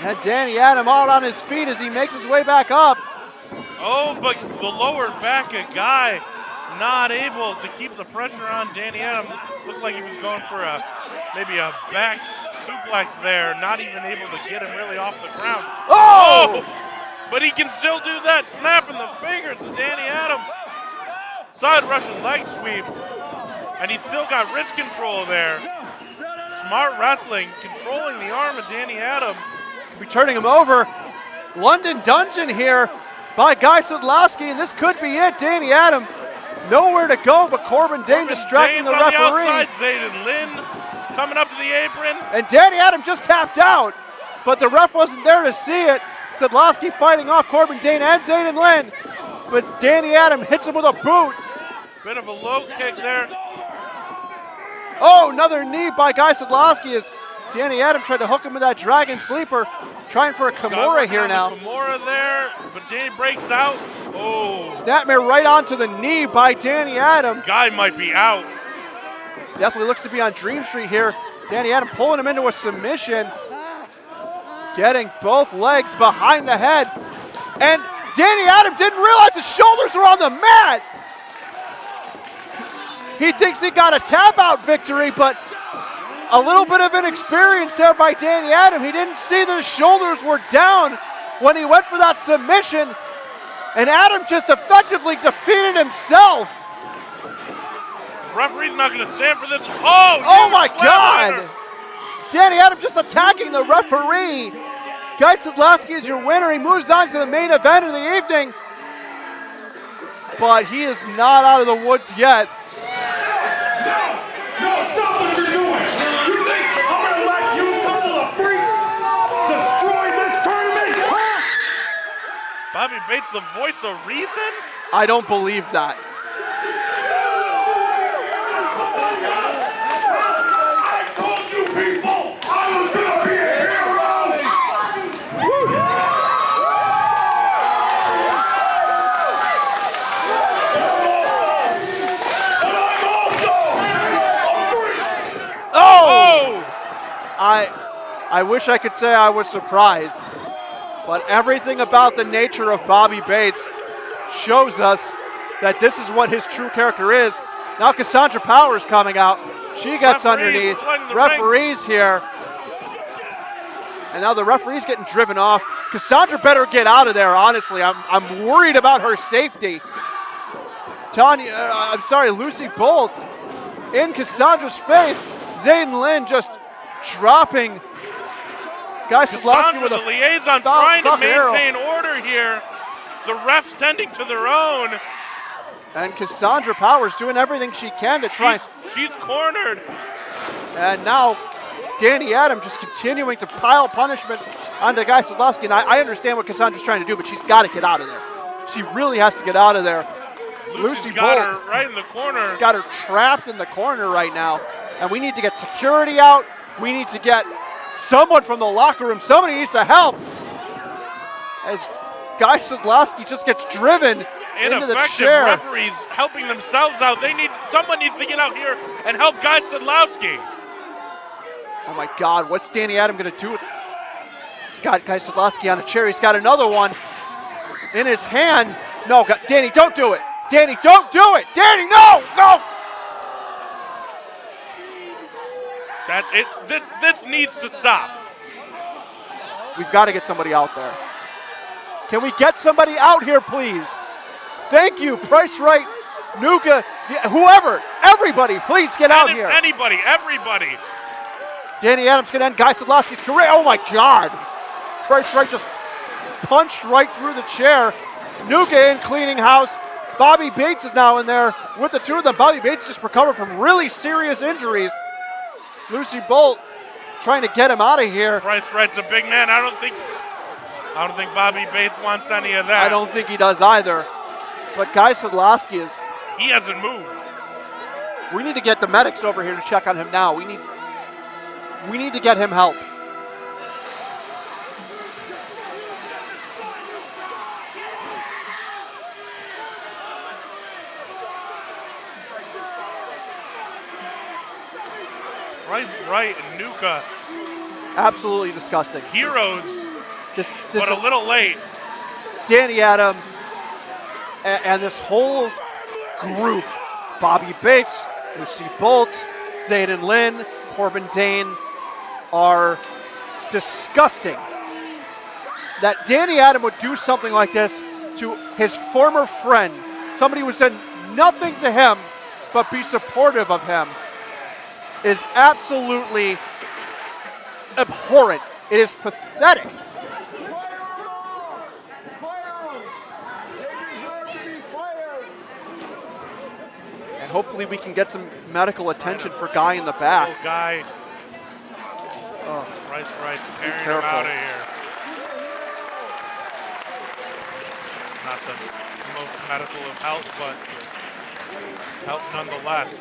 And Danny Adams out on his feet as he makes his way back up. Oh, but the lower back of Guy not able to keep the pressure on Danny Adams. Looked like he was going for maybe a back suplex there, not even able to get him really off the ground. Oh! But he can still do that, snapping the fingers to Danny Adams. Side Russian leg sweep. And he's still got wrist control there. Smart wrestling, controlling the arm of Danny Adams. Could be turning him over. London Dungeon here by Guy Sadlowski, and this could be it. Danny Adams nowhere to go, but Corbin Dane distracting the referee. On the outside, Zayden Lynn coming up to the apron. And Danny Adams just tapped out, but the ref wasn't there to see it. Sadlowski fighting off Corbin Dane and Zayden Lynn, but Danny Adams hits him with a boot. Bit of a low kick there. Oh, another knee by Guy Sadlowski as Danny Adams tried to hook him with that dragon sleeper, trying for a Kimura here now. Kimura there, but Danny breaks out. Oh. Snapmare right onto the knee by Danny Adams. Guy might be out. Definitely looks to be on Dream Street here. Danny Adams pulling him into a submission. Getting both legs behind the head. And Danny Adams didn't realize his shoulders were on the mat. He thinks he got a tap out victory, but a little bit of inexperience there by Danny Adams. He didn't see that his shoulders were down when he went for that submission. And Adams just effectively defeated himself. Referee's not going to stand for this. Oh my God! Danny Adams just attacking the referee. Guy Sadlowski is your winner. He moves on to the main event of the evening. But he is not out of the woods yet. No, stop what you're doing! You think I'm gonna let you couple of freaks destroy this tournament? Bobby Bates, the voice of reason? I don't believe that. I told you people I was gonna be a hero! And I'm also a freak! Oh! I wish I could say I was surprised, but everything about the nature of Bobby Bates shows us that this is what his true character is. Now Cassandra Powers coming out. She gets underneath. Referees here. And now the referee's getting driven off. Cassandra better get out of there, honestly. I'm worried about her safety. Lucy Bolt in Cassandra's face. Zayden Lynn just dropping Guy Sadlowski with a liaison trying to maintain order here. The refs tending to their own. And Cassandra Powers doing everything she can to try. She's cornered. And now Danny Adam just continuing to pile punishment onto Guy Sadlowski. And I understand what Cassandra's trying to do, but she's got to get out of there. She really has to get out of there. Lucy got Bolt, her right in the corner. She's got her trapped in the corner right now. And we need to get security out. We need to get someone from the locker room. Somebody needs to help. As Guy Sadlowski just gets driven into the chair. Referees helping themselves out. Someone needs to get out here and help Guy Sadlowski. Oh my God, what's Danny Adam gonna do? He's got Guy Sadlowski on a chair. He's got another one in his hand. No, Danny, don't do it. Danny, don't do it. Danny, no, no. This needs to stop. We've got to get somebody out there. Can we get somebody out here, please? Thank you, Price Right, Nuka, whoever, everybody, please get out here. Anybody, everybody. Danny Adams can end Guy Sadlowski's career. Oh my God. Price Right just punched right through the chair. Nuka in cleaning house. Bobby Bates is now in there with the two of them. Bobby Bates just recovered from really serious injuries. Lucy Bolt trying to get him out of here. Price Right's a big man. I don't think Bobby Bates wants any of that. I don't think he does either. But Guy Sadlowski he hasn't moved. We need to get the medics over here to check on him now. We need to get him help. Price Right and Nuka. Absolutely disgusting. Heroes, this but a little late. Danny Adam and this whole group, Bobby Bates, Lucy Bolt, Zayden Lynn, Corbin Dane, are disgusting. That Danny Adam would do something like this to his former friend, somebody who said nothing to him but be supportive of him, is absolutely abhorrent. It is pathetic. And hopefully we can get some medical attention for Guy in the back. Oh, Guy. Oh. Price Right tearing him out of here. Not the most medical of help, but help nonetheless.